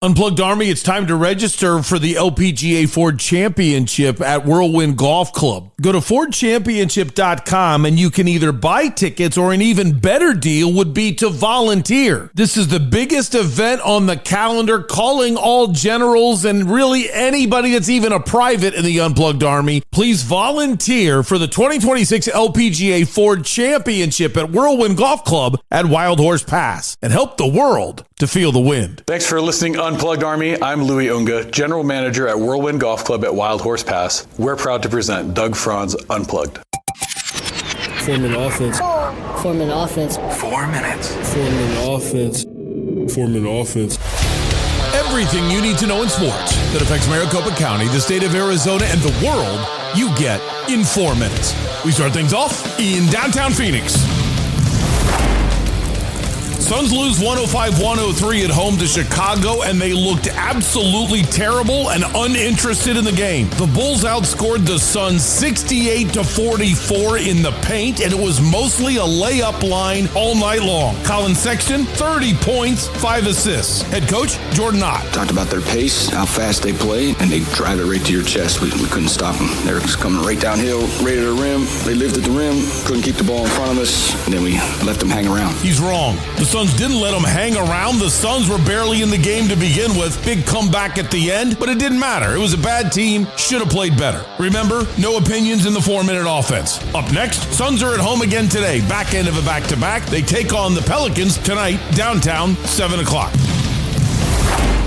Unplugged Army, it's time to register for the LPGA Ford Championship at Whirlwind Golf Club. Go to FordChampionship.com and you can either buy tickets, or an even better deal would be to volunteer. This is the biggest event on the calendar, calling all generals and really anybody that's even a private in the Unplugged Army. Please volunteer for the 2026 LPGA Ford Championship at Whirlwind Golf Club at Wild Horse Pass, and help the world to feel the wind. Thanks for listening, Unplugged Army. I'm Louis Unga, General Manager at Whirlwind Golf Club at Wild Horse Pass. We're proud to present Doug Franz Unplugged. Forming offense. Forming offense. 4 minutes. Forming offense. Forming offense. Everything you need to know in sports that affects Maricopa County, the state of Arizona, and the world, you get in 4 minutes. We start things off in downtown Phoenix. Suns lose 105-103 at home to Chicago, and they looked absolutely terrible and uninterested in the game. The Bulls outscored the Suns 68-44 in the paint, and it was mostly a layup line all night long. Colin Sexton, 30 points, 5 assists. Head coach, Jordan Ott. Talked about their pace, how fast they play, and they drive it right to your chest. We couldn't stop them. They were just coming right downhill, right at the rim. They lived at the rim, couldn't keep the ball in front of us, and then we left them hang around. He's wrong. The Suns didn't let them hang around. The Suns were barely in the game to begin with. Big comeback at the end, but it didn't matter. It was a bad team. Should have played better. Remember, no opinions in the 4-minute offense. Up next, Suns are at home again today. Back end of a back-to-back. They take on the Pelicans tonight, downtown, 7 o'clock.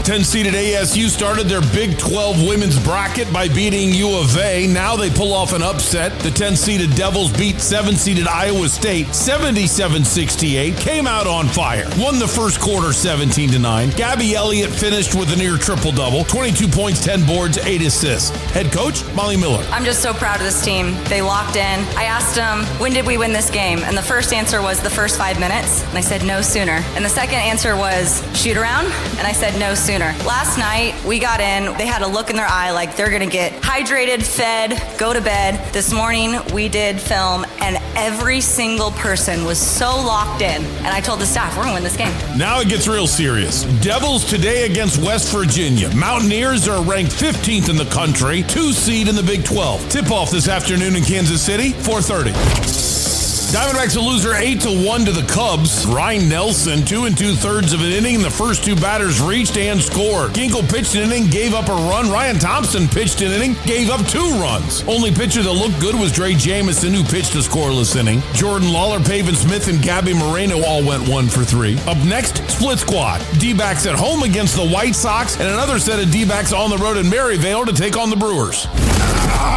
10-seeded ASU started their Big 12 women's bracket by beating U of A. Now they pull off an upset. The 10-seeded Devils beat 7-seeded Iowa State 77-68. Came out on fire. Won the first quarter 17-9. Gabby Elliott finished with a near triple-double. 22 points, 10 boards, 8 assists. Head coach, Molly Miller. I'm just so proud of this team. They locked in. I asked them, when did we win this game? And the first answer was the first 5 minutes. And I said, no sooner. And the second answer was shoot around. And I said, no sooner. Last night, we got in. They had a look in their eye like they're going to get hydrated, fed, go to bed. This morning, we did film, and every single person was so locked in. And I told the staff, we're going to win this game. Now it gets real serious. Devils today against West Virginia. Mountaineers are ranked 15th in the country, 2 seed in the Big 12. Tip-off this afternoon in Kansas City, 4:30. Diamondbacks a loser 8-1 to the Cubs. Ryan Nelson, 2 2/3 of an inning. The first 2 batters reached and scored. Ginkel pitched an inning, gave up a run. Ryan Thompson pitched an inning, gave up 2 runs. Only pitcher that looked good was Dre Jamison, who pitched a scoreless inning. Jordan Lawler, Pavin Smith, and Gabby Moreno all went 1 for 3. Up next, split squad. D-backs at home against the White Sox, and another set of D-backs on the road in Maryvale to take on the Brewers.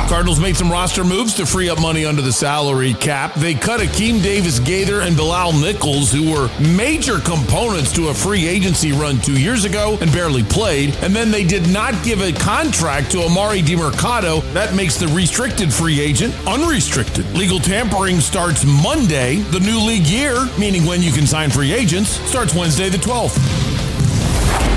Cardinals made some roster moves to free up money under the salary cap. They cut Akeem Davis-Gaither and Bilal Nichols, who were major components to a free agency run 2 years ago and barely played. And then they did not give a contract to Amari DiMercado. That makes the restricted free agent unrestricted. Legal tampering starts Monday. The new league year, meaning when you can sign free agents, starts Wednesday the 12th.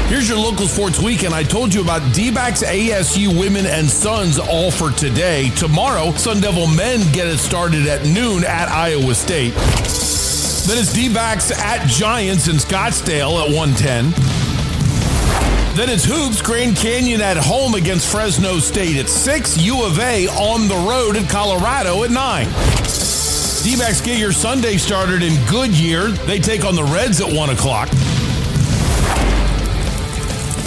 Here's your local sports weekend. I told you about D-backs, ASU women, and Suns all for today. Tomorrow, Sun Devil men get it started at noon at Iowa State. Then it's D-backs at Giants in Scottsdale at 1:10. Then it's Hoops, Grand Canyon at home against Fresno State at 6. U of A on the road at Colorado at 9. D-backs get your Sunday started in Goodyear. They take on the Reds at 1 o'clock.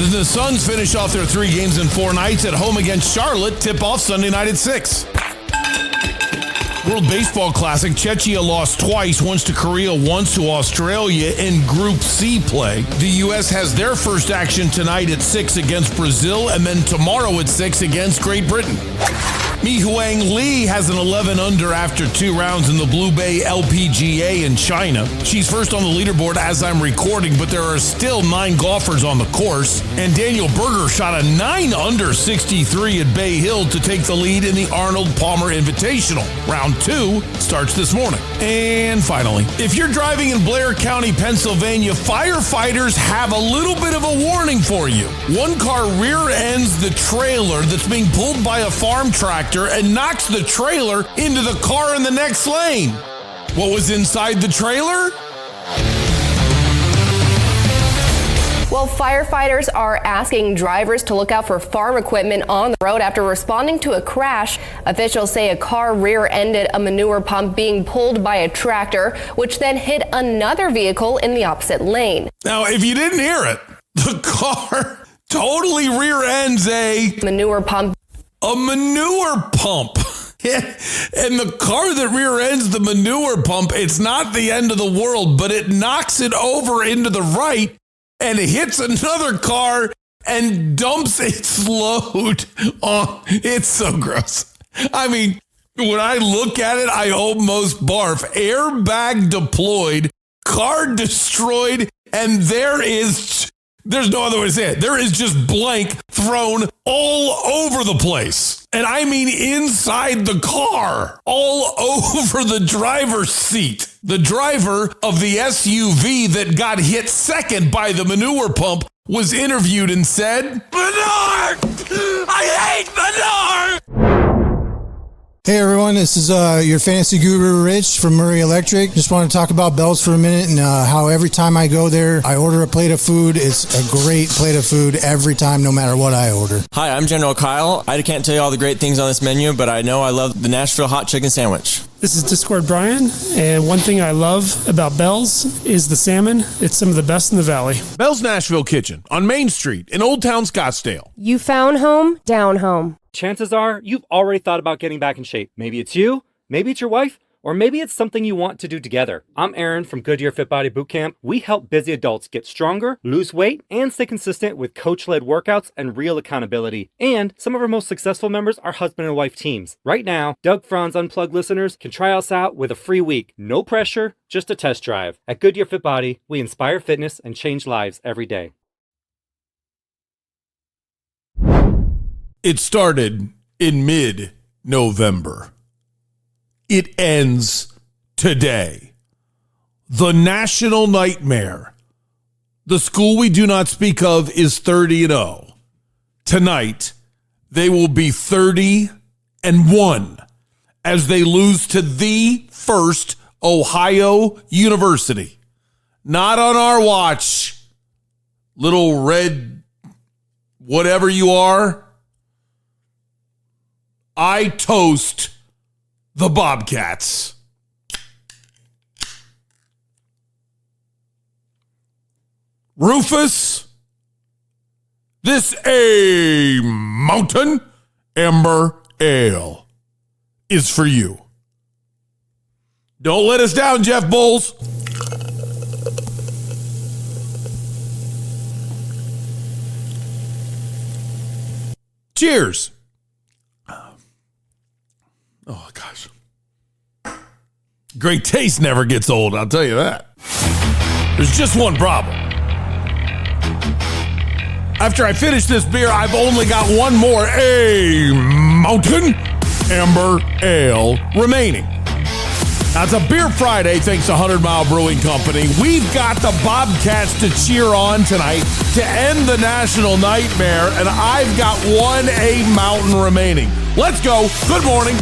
The Suns finish off their 3 games in 4 nights at home against Charlotte. Tip-off Sunday night at 6. World Baseball Classic. Czechia lost twice, once to Korea, once to Australia in Group C play. The U.S. has their first action tonight at 6 against Brazil, and then tomorrow at 6 against Great Britain. Mi Huang Lee has an 11-under after 2 rounds in the Blue Bay LPGA in China. She's first on the leaderboard as I'm recording, but there are still 9 golfers on the course. And Daniel Berger shot a 9-under 63 at Bay Hill to take the lead in the Arnold Palmer Invitational. Round 2 starts this morning. And finally, if you're driving in Blair County, Pennsylvania, firefighters have a little bit of a warning for you. One car rear ends the trailer that's being pulled by a farm tractor and knocks the trailer into the car in the next lane. What was inside the trailer? Well, firefighters are asking drivers to look out for farm equipment on the road after responding to a crash. Officials say a car rear-ended a manure pump being pulled by a tractor, which then hit another vehicle in the opposite lane. Now, if you didn't hear it, the car totally rear-ends a Manure pump. A manure pump. And the car that rear-ends the manure pump, it's not the end of the world, but it knocks it over into the right and hits another car and dumps its load on. It's so gross. I mean, when I look at it, I almost barf. Airbag deployed, car destroyed, and there's no other way to say it. There is just blank thrown all over the place. And I mean inside the car, all over the driver's seat. The driver of the SUV that got hit second by the manure pump was interviewed and said, "Manure! I hate manure!" Hey everyone, this is your fantasy guru Rich from Murray Electric. Just want to talk about Bell's for a minute and how every time I go there, I order a plate of food. It's a great plate of food every time, no matter what I order. Hi, I'm General Kyle. I can't tell you all the great things on this menu, but I know I love the Nashville hot chicken sandwich. This is Discord Brian, and one thing I love about Bell's is the salmon. It's some of the best in the valley. Bell's Nashville Kitchen on Main Street in Old Town Scottsdale. You found home, down home. Chances are you've already thought about getting back in shape. Maybe it's you, maybe it's your wife, or maybe it's something you want to do together. I'm Aaron from Goodyear Fit Body Bootcamp. We help busy adults get stronger, lose weight, and stay consistent with coach-led workouts and real accountability. And some of our most successful members are husband and wife teams. Right now, Doug Franz Unplugged listeners can try us out with a free week. No pressure, just a test drive. At Goodyear Fit Body, we inspire fitness and change lives every day. It started in mid-November. It ends today. The national nightmare. The school we do not speak of is 30-0. Tonight, they will be 30-1 as they lose to the first Ohio University. Not on our watch, little red whatever you are. I toast the Bobcats. Rufus, this a Mountain Amber Ale is for you. Don't let us down, Jeff Bowles. Cheers. Oh, gosh. Great taste never gets old, I'll tell you that. There's just one problem. After I finish this beer, I've only got one more A Mountain Amber Ale remaining. Now, it's a Beer Friday, thanks to 100 Mile Brewing Company. We've got the Bobcats to cheer on tonight to end the national nightmare, and I've got one A Mountain remaining. Let's go. Good morning.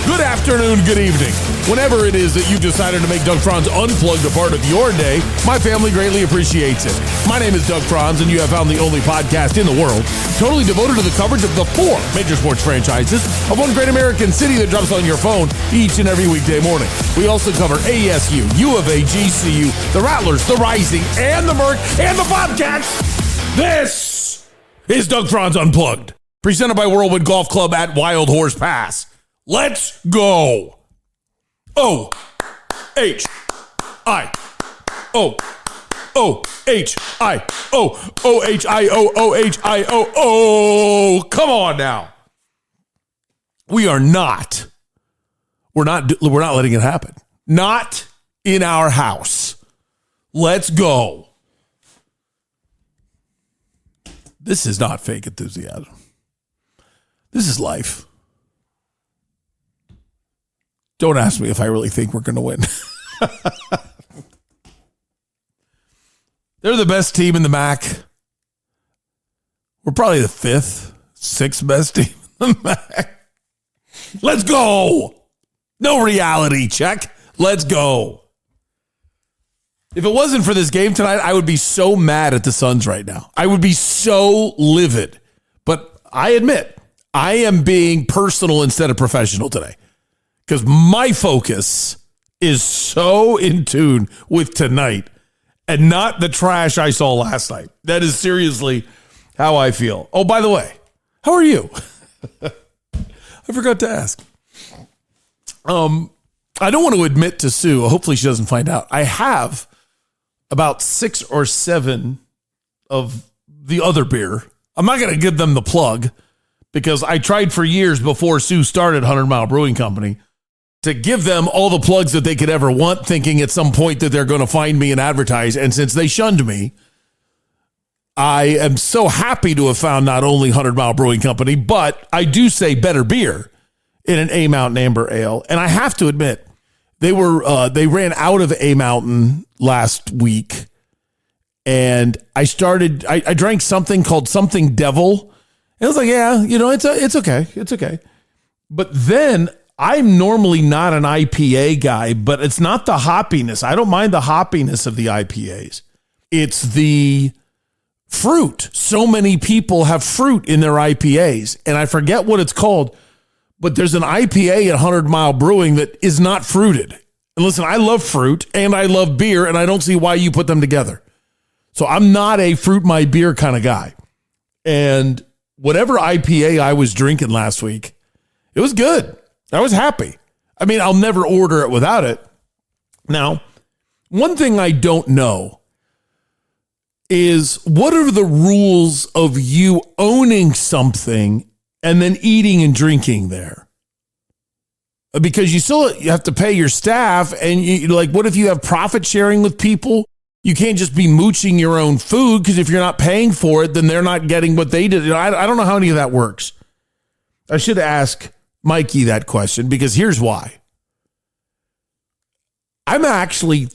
Good afternoon, good evening. Whenever it is that you've decided to make Doug Franz Unplugged a part of your day, my family greatly appreciates it. My name is Doug Franz, and you have found the only podcast in the world totally devoted to the coverage of the four major sports franchises of one great American city that drops on your phone each and every weekday morning. We also cover ASU, U of A, GCU, the Rattlers, the Rising, and the Merc, and the Bobcats. This is Doug Franz Unplugged, presented by Whirlwind Golf Club at Wild Horse Pass. Let's go. O-H-I-O-O-H-I-O-O-H-I-O-O. Come on now. We're not letting it happen. Not in our house. Let's go. This is not fake enthusiasm. This is life. Don't ask me if I really think we're going to win. They're the best team in the MAC. We're probably the fifth, sixth best team in the MAC. Let's go. No reality check. Let's go. If it wasn't for this game tonight, I would be so mad at the Suns right now. I would be so livid. But I admit, I am being personal instead of professional today because my focus is so in tune with tonight and not the trash I saw last night. That is seriously how I feel. Oh, by the way, how are you? I forgot to ask. I don't want to admit to Sue. Hopefully she doesn't find out. I have about 6 or 7 of the other beer. I'm not going to give them the plug because I tried for years before Sue started 100 Mile Brewing Company to give them all the plugs that they could ever want, thinking at some point that they're going to find me and advertise. And since they shunned me, I am so happy to have found not only 100 Mile Brewing Company, but I do say better beer in an A Mountain Amber Ale. And I have to admit, they ran out of A Mountain last week. And I drank something called Something Devil. And I was like, yeah, it's okay. It's okay. But then I'm normally not an IPA guy, but it's not the hoppiness. I don't mind the hoppiness of the IPAs. It's the fruit. So many people have fruit in their IPAs, and I forget what it's called, but there's an IPA at 100 Mile Brewing that is not fruited. And listen, I love fruit and I love beer, and I don't see why you put them together. So I'm not a fruit my beer kind of guy. And whatever IPA I was drinking last week, it was good. I was happy. I mean, I'll never order it without it. Now, one thing I don't know is what are the rules of you owning something and then eating and drinking there? Because you have to pay your staff, and what if you have profit sharing with people? You can't just be mooching your own food, because if you're not paying for it, then they're not getting what they did. I don't know how any of that works. I should ask Mikey that question, because here's why. I'm actually,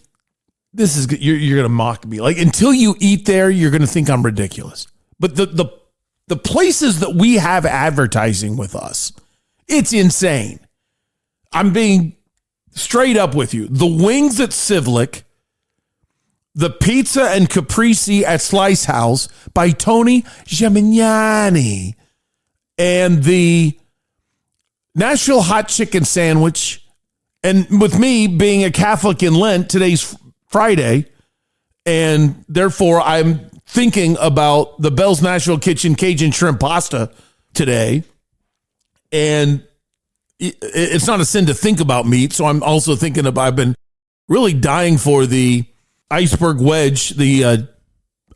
you're going to mock me. Like, until you eat there, you're going to think I'm ridiculous. But the places that we have advertising with us, it's insane. I'm being straight up with you. The wings at Civlik, the pizza and caprese at Slice House by Tony Gemignani, and the Nashville hot chicken sandwich. And with me being a Catholic in Lent, today's Friday, and therefore I'm thinking about the Bell's Nashville Kitchen Cajun shrimp pasta today. And it's not a sin to think about meat. So I'm also thinking about, I've been really dying for the iceberg wedge, I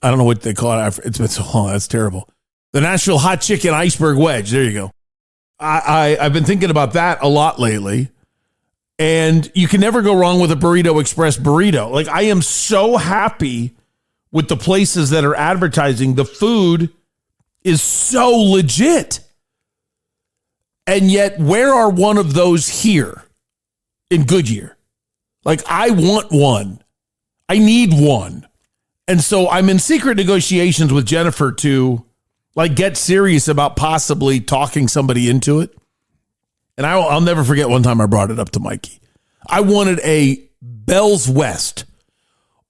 don't know what they call it. It's been so long. That's terrible. The Nashville hot chicken iceberg wedge. There you go. I've been thinking about that a lot lately. And you can never go wrong with a Burrito Express burrito. Like, I am so happy with the places that are advertising. The food is so legit. And yet, where are one of those here in Goodyear? Like, I want one. I need one. And so I'm in secret negotiations with Jennifer to get serious about possibly talking somebody into it. And I'll never forget one time I brought it up to Mikey. I wanted a Bell's West,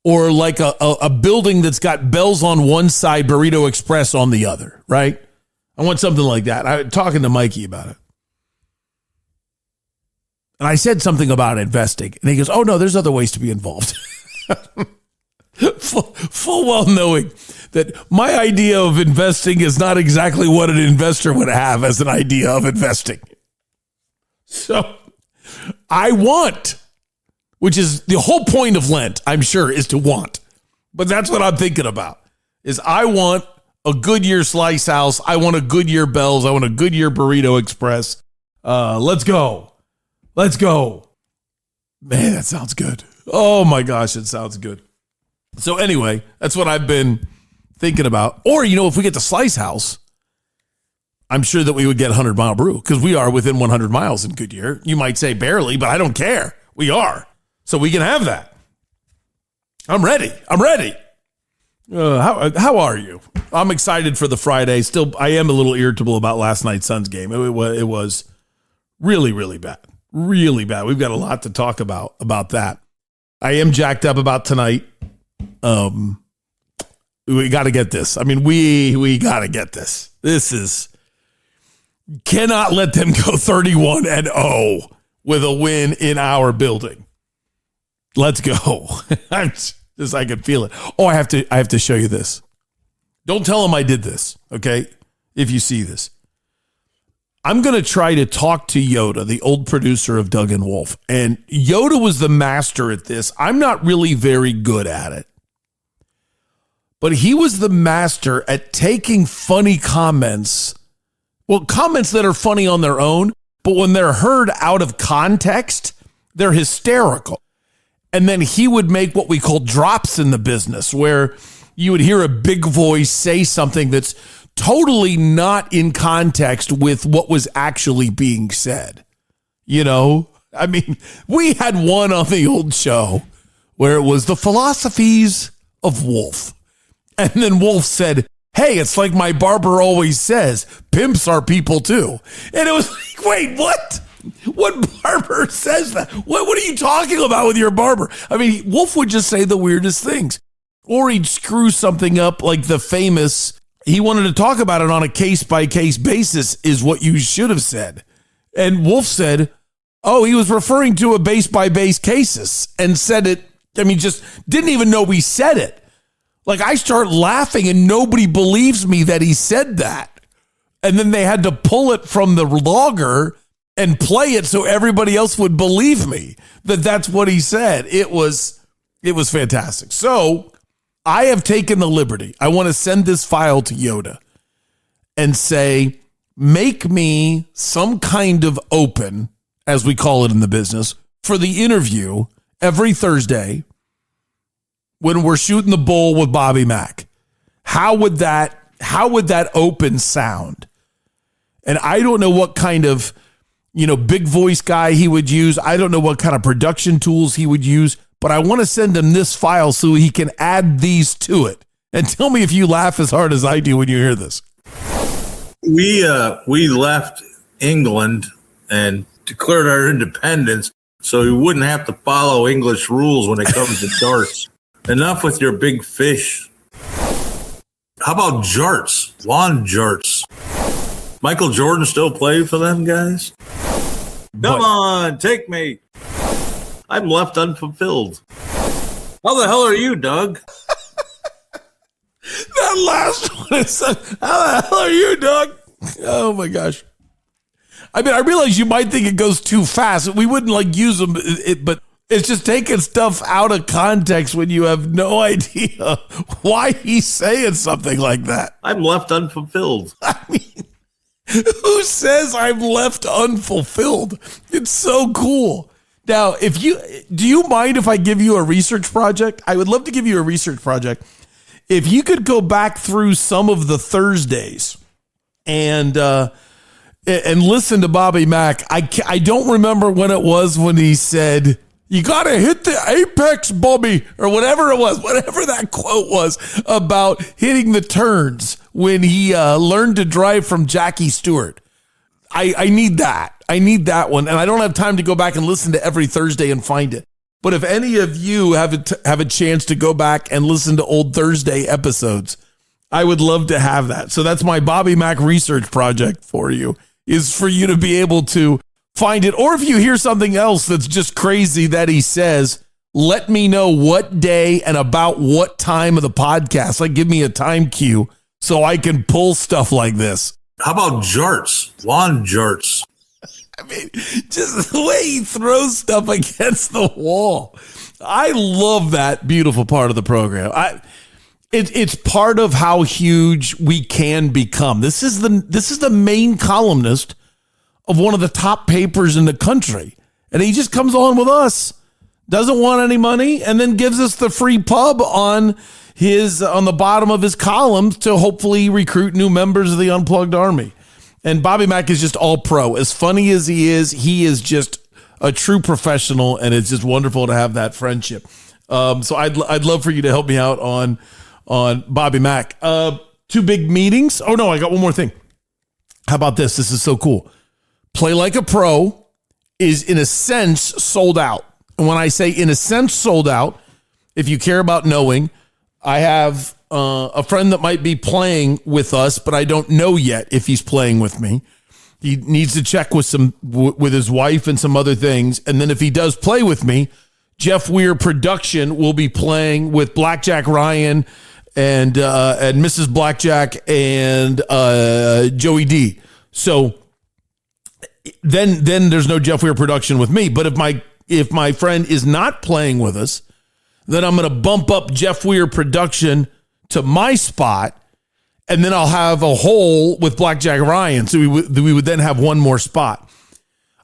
or like a building that's got Bell's on one side, Burrito Express on the other, right? I want something like that. I'm talking to Mikey about it. And I said something about investing. And he goes, oh, no, there's other ways to be involved. full well knowing that my idea of investing is not exactly what an investor would have as an idea of investing. So I want, which is the whole point of Lent, I'm sure, is to want. But that's what I'm thinking about, is I want a Goodyear Slice House. I want a Goodyear Bell's. I want a Goodyear Burrito Express. Let's go. Let's go. Man, that sounds good. Oh my gosh, it sounds good. So anyway, that's what I've been thinking about. Or, if we get to Slice House, I'm sure that we would get 100 Mile Brew, because we are within 100 miles in Goodyear. You might say barely, but I don't care. We are. So we can have that. I'm ready. How are you? I'm excited for the Friday. Still, I am a little irritable about last night's Suns game. It was really, really bad. Really bad. We've got a lot to talk about that. I am jacked up about tonight. We got to get this. I mean, we got to get this. This is, cannot let them go 31-0 with a win in our building. Let's go. I can feel it. Oh, I have to show you this. Don't tell them I did this, okay? If you see this. I'm going to try to talk to Yoda, the old producer of Doug and Wolf. And Yoda was the master at this. I'm not really very good at it. But he was the master at taking funny comments. Well, comments that are funny on their own, but when they're heard out of context, they're hysterical. And then he would make what we call drops in the business, where you would hear a big voice say something that's totally not in context with what was actually being said. You know, I mean, we had one on the old show where it was the philosophies of Wolf. And then Wolf said, hey, it's like my barber always says, pimps are people too. And it was like, wait, what? What barber says that? What are you talking about with your barber? I mean, Wolf would just say the weirdest things. Or he'd screw something up like the famous, he wanted to talk about it on a case-by-case basis is what you should have said. And Wolf said, oh, he was referring to a base-by-base cases and said it, I mean, just didn't even know we said it. Like, I start laughing and nobody believes me that he said that. And then they had to pull it from the logger and play it so everybody else would believe me that that's what he said. It was fantastic. So I have taken the liberty. I want to send this file to Yoda and say, make me some kind of open, as we call it in the business, for the interview every Thursday when we're shooting the bull with Bobby Mack. How would that open sound? And I don't know what kind of, big voice guy he would use. I don't know what kind of production tools he would use, but I want to send him this file so he can add these to it. And tell me if you laugh as hard as I do when you hear this. We left England and declared our independence so we wouldn't have to follow English rules when it comes to darts. Enough with your big fish. How about jarts? Lawn jarts. Michael Jordan still play for them guys? Come on, take me. I'm left unfulfilled. How the hell are you, Doug? That last one is, how the hell are you, Doug? Oh my gosh. I mean, I realize you might think it goes too fast. We wouldn't use them, but it's just taking stuff out of context when you have no idea why he's saying something like that. I'm left unfulfilled. I mean, who says I'm left unfulfilled? It's so cool. Now, do you mind if I give you a research project? I would love to give you a research project. If you could go back through some of the Thursdays and listen to Bobby Mack. I don't remember when it was when he said, you got to hit the apex, Bobby, or whatever it was, whatever that quote was about hitting the turns when he learned to drive from Jackie Stewart. I need that. I need that one. And I don't have time to go back and listen to every Thursday and find it. But if any of you have a chance to go back and listen to old Thursday episodes, I would love to have that. So that's my Bobby Mack research project for you, is for you to be able to find it. Or if you hear something else that's just crazy that he says, let me know what day and about what time of the podcast. Give me a time cue so I can pull stuff like this. How about jarts? Lawn jarts. I mean, just the way he throws stuff against the wall. I love that beautiful part of the program. It's part of how huge we can become. This is the main columnist of one of the top papers in the country. And he just comes on with us, doesn't want any money, and then gives us the free pub on the bottom of his columns to hopefully recruit new members of the Unplugged Army. And Bobby Mack is just all pro. As funny as he is just a true professional, and it's just wonderful to have that friendship. So I'd love for you to help me out on Bobby Mack. 2 big meetings. Oh no, I got one more thing. How about this? This is so cool. Play Like a Pro is in a sense sold out. And when I say in a sense sold out, if you care about knowing, I have a friend that might be playing with us, but I don't know yet if he's playing with me. He needs to check with his wife and some other things. And then if he does play with me, Jeff Weir Production will be playing with Blackjack Ryan and Mrs. Blackjack and Joey D. So then there's no Jeff Weir Production with me. But if my friend is not playing with us, then I'm going to bump up Jeff Weir Production to my spot, and then I'll have a hole with Blackjack Ryan. So we would then have one more spot.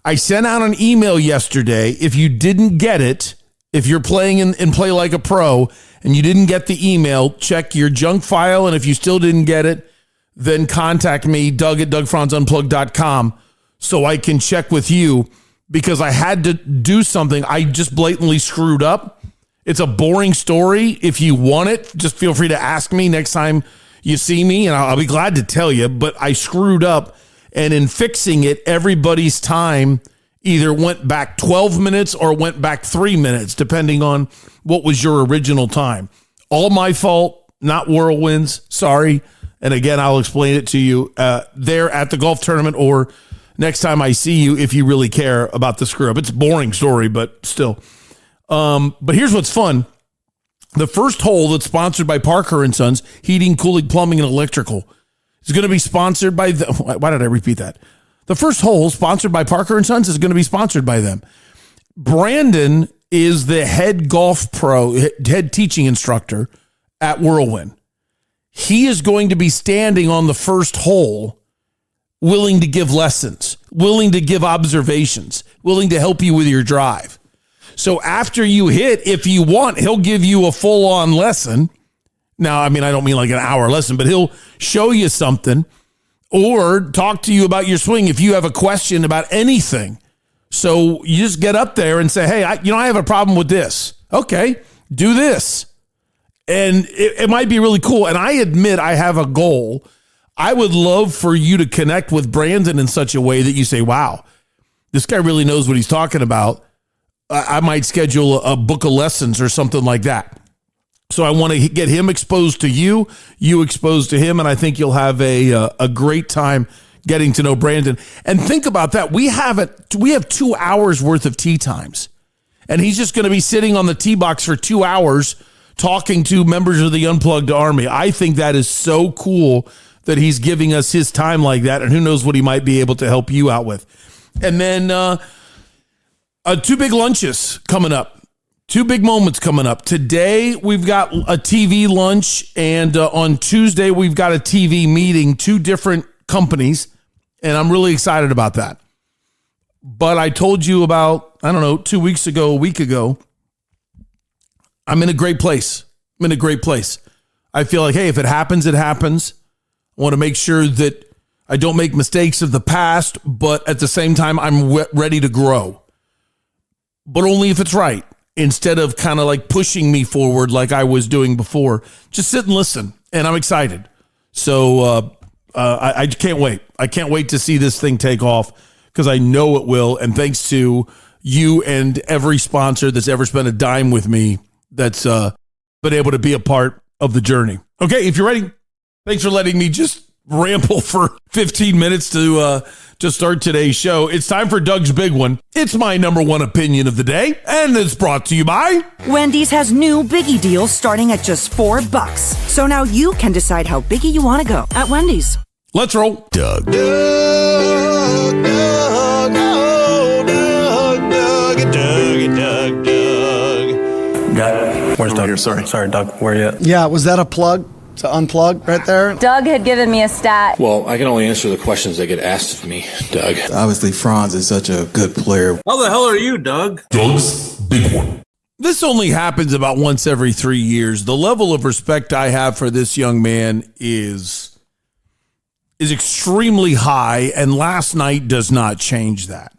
I sent out an email yesterday. If you didn't get it, if you're playing and Play Like a Pro and you didn't get the email, check your junk file. And if you still didn't get it, then contact me, Doug at DougFranzUnplugged.com, so I can check with you, because I had to do something. I just blatantly screwed up. It's a boring story. If you want it, just feel free to ask me next time you see me, and I'll be glad to tell you. But I screwed up, and in fixing it, everybody's time either went back 12 minutes or went back 3 minutes, depending on what was your original time. All my fault, not Whirlwind's. Sorry. And again, I'll explain it to you there at the golf tournament or next time I see you, if you really care about the screw up. It's a boring story, but still. But here's what's fun. The first hole that's sponsored by Parker & Sons, Heating, Cooling, Plumbing, and Electrical, is going to be sponsored by why did I repeat that? The first hole sponsored by Parker & Sons is going to be sponsored by them. Brandon is the head golf pro, head teaching instructor at Whirlwind. He is going to be standing on the first hole, willing to give lessons, willing to give observations, willing to help you with your drive. So after you hit, if you want, he'll give you a full-on lesson. Now, I mean, I don't mean like an hour lesson, but he'll show you something or talk to you about your swing if you have a question about anything. So you just get up there and say, hey, I have a problem with this. Okay, do this. And it might be really cool. And I admit I have a goal. I would love for you to connect with Brandon in such a way that you say, wow, this guy really knows what he's talking about. I might schedule a book of lessons or something like that. So I want to get him exposed to you, you exposed to him, and I think you'll have a great time getting to know Brandon. And think about that. We have 2 hours worth of tee times, and he's just going to be sitting on the tee box for 2 hours talking to members of the Unplugged Army. I think that is so cool that he's giving us his time like that, and who knows what he might be able to help you out with. And then 2 big lunches coming up. 2 big moments coming up. Today, we've got a TV lunch, and on Tuesday, we've got a TV meeting, 2 different companies, and I'm really excited about that. But I told you about, 2 weeks ago, a week ago, I'm in a great place. I feel like, hey, if it happens, it happens. I want to make sure that I don't make mistakes of the past, but at the same time, I'm ready to grow. But only if it's right, instead of kind of like pushing me forward like I was doing before. Just sit and listen, and I'm excited. So I can't wait. I can't wait to see this thing take off, because I know it will. And thanks to you and every sponsor that's ever spent a dime with me that's been able to be a part of the journey. Okay, if you're ready, thanks for letting me just ramble for 15 minutes to start today's show. It's time for Doug's Big One. It's my number one opinion of the day, and it's brought to you by Wendy's has new Biggie deals starting at just $4. So now you can decide how biggie you want to go at Wendy's. Let's roll. Doug. Where's Doug? Sorry, Doug. Where are you at? Yeah, was that a plug to unplug right there? Doug had given me a stat. Well, I can only answer the questions that get asked of me, Doug. Obviously, Franz is such a good player. How the hell are you, Doug? Doug's Big One. This only happens about once every 3 years. The level of respect I have for this young man is extremely high, and last night does not change that.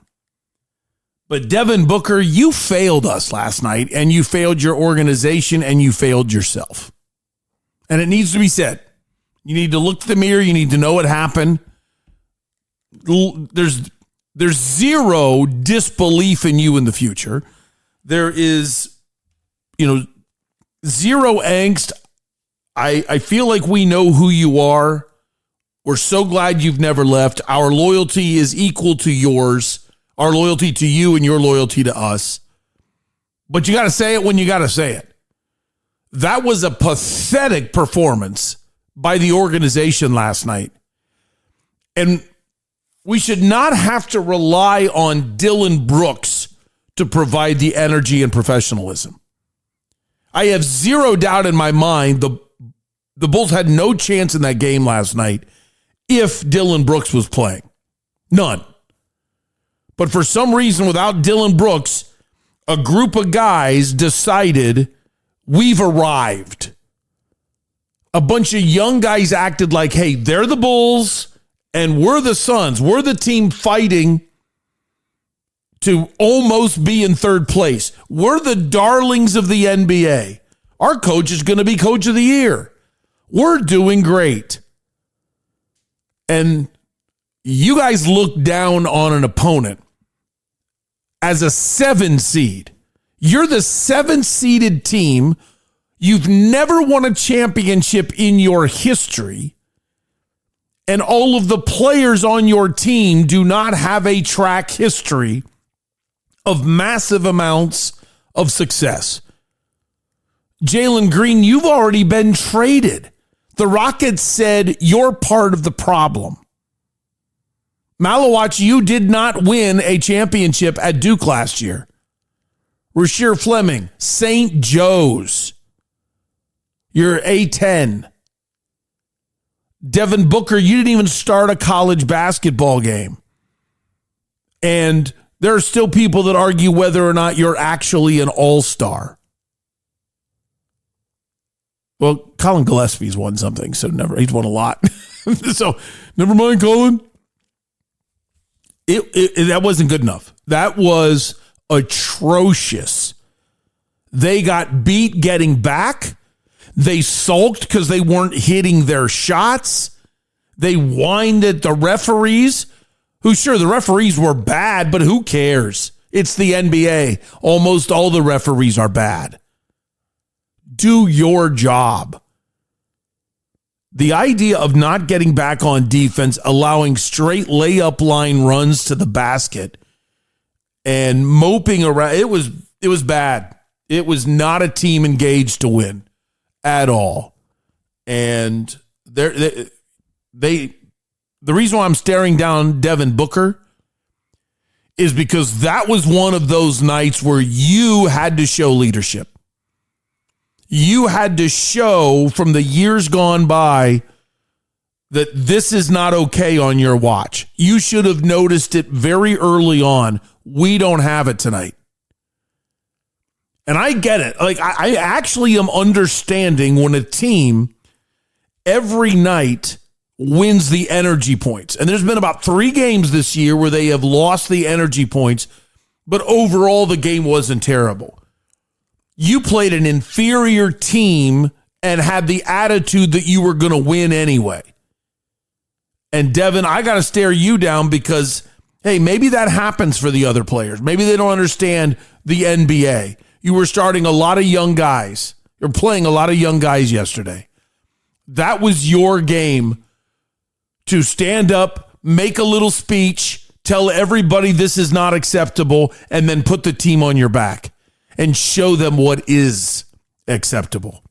But Devin Booker, you failed us last night, and you failed your organization, and you failed yourself. And it needs to be said. You need to look in the mirror. You need to know what happened. There's zero disbelief in you in the future. There is, zero angst. I feel like we know who you are. We're so glad you've never left. Our loyalty is equal to yours. Our loyalty to you and your loyalty to us. But you got to say it when you got to say it. That was a pathetic performance by the organization last night. And we should not have to rely on Dylan Brooks to provide the energy and professionalism. I have zero doubt in my mind the Bulls had no chance in that game last night if Dylan Brooks was playing. None. But for some reason, without Dylan Brooks, a group of guys decided we've arrived. A bunch of young guys acted like, hey, they're the Bulls and we're the Suns. We're the team fighting to almost be in third place. We're the darlings of the NBA. Our coach is going to be coach of the year. We're doing great. And you guys look down on an opponent as a 7 seed. You're the 7-seeded team. You've never won a championship in your history. And all of the players on your team do not have a track history of massive amounts of success. Jalen Green, you've already been traded. The Rockets said you're part of the problem. Malawach, you did not win a championship at Duke last year. Rasheer Fleming, St. Joe's. You're A10. Devin Booker, you didn't even start a college basketball game. And there are still people that argue whether or not you're actually an all-star. Well, Colin Gillespie's won something, so he's won a lot. So never mind, Colin. That wasn't good enough. That was atrocious. They got beat getting back. They sulked because they weren't hitting their shots. They whined at the referees, who, sure, the referees were bad, but who cares? It's the NBA. Almost all the referees are bad. Do your job. The idea of not getting back on defense, allowing straight layup line runs to the basket and moping around, it was bad. It was not a team engaged to win at all. And the reason why I'm staring down Devin Booker is because that was one of those nights where you had to show leadership. You had to show from the years gone by that this is not okay on your watch. You should have noticed it very early on. We don't have it tonight. And I get it. Like, I actually am understanding when a team every night wins the energy points. And there's been about 3 games this year where they have lost the energy points, but overall the game wasn't terrible. You played an inferior team and had the attitude that you were going to win anyway. And Devin, I got to stare you down because, hey, maybe that happens for the other players. Maybe they don't understand the NBA. You were starting a lot of young guys. You're playing a lot of young guys yesterday. That was your game to stand up, make a little speech, tell everybody this is not acceptable, and then put the team on your back and show them what is acceptable.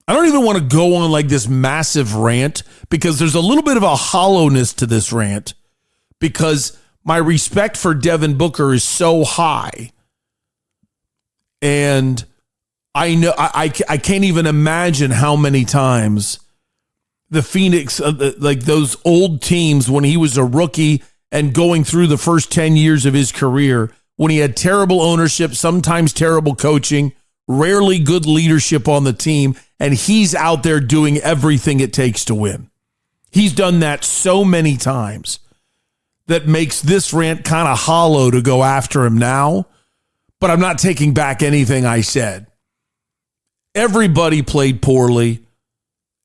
I don't even want to go on like this massive rant because there's a little bit of a hollowness to this rant because my respect for Devin Booker is so high. And I know I can't even imagine how many times the Phoenix, like those old teams when he was a rookie and going through the first 10 years of his career, when he had terrible ownership, sometimes terrible coaching, rarely good leadership on the team, and he's out there doing everything it takes to win. He's done that so many times that makes this rant kind of hollow to go after him now, but I'm not taking back anything I said. Everybody played poorly.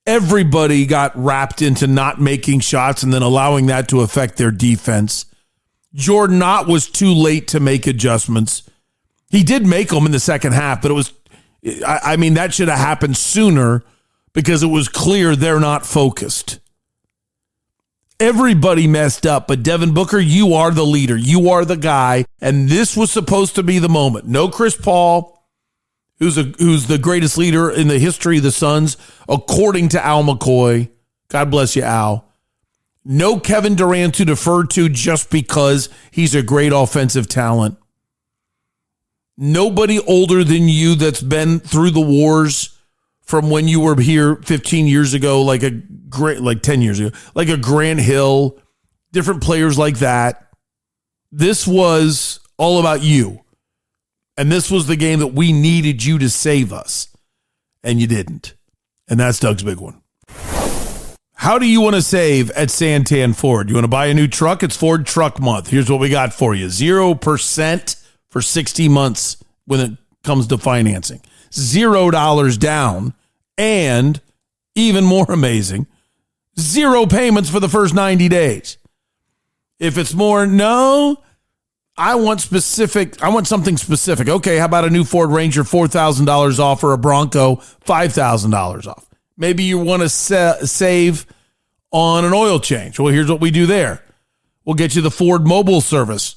Everybody got wrapped into not making shots and then allowing that to affect their defense. Jordan Ott was too late to make adjustments. He did make them in the second half, but that should have happened sooner because it was clear they're not focused. Everybody messed up, but Devin Booker, you are the leader. You are the guy, and this was supposed to be the moment. No Chris Paul, who's the greatest leader in the history of the Suns, according to Al McCoy. God bless you, Al. No Kevin Durant to defer to just because he's a great offensive talent. Nobody older than you that's been through the wars from when you were here 15 years ago, like 10 years ago, like a Grant Hill, different players like that. This was all about you. And this was the game that we needed you to save us. And you didn't. And that's Doug's big one. How do you want to save at Santan Ford? You want to buy a new truck? It's Ford Truck Month. Here's what we got for you. 0% for 60 months when it comes to financing. $0 down. And even more amazing, 0 payments for the first 90 days. If it's more, no, I want something specific. Okay, how about a new Ford Ranger, $4,000 off, or a Bronco, $5,000 off? Maybe you want to save on an oil change. Well, here's what we do there. We'll get you the Ford mobile service.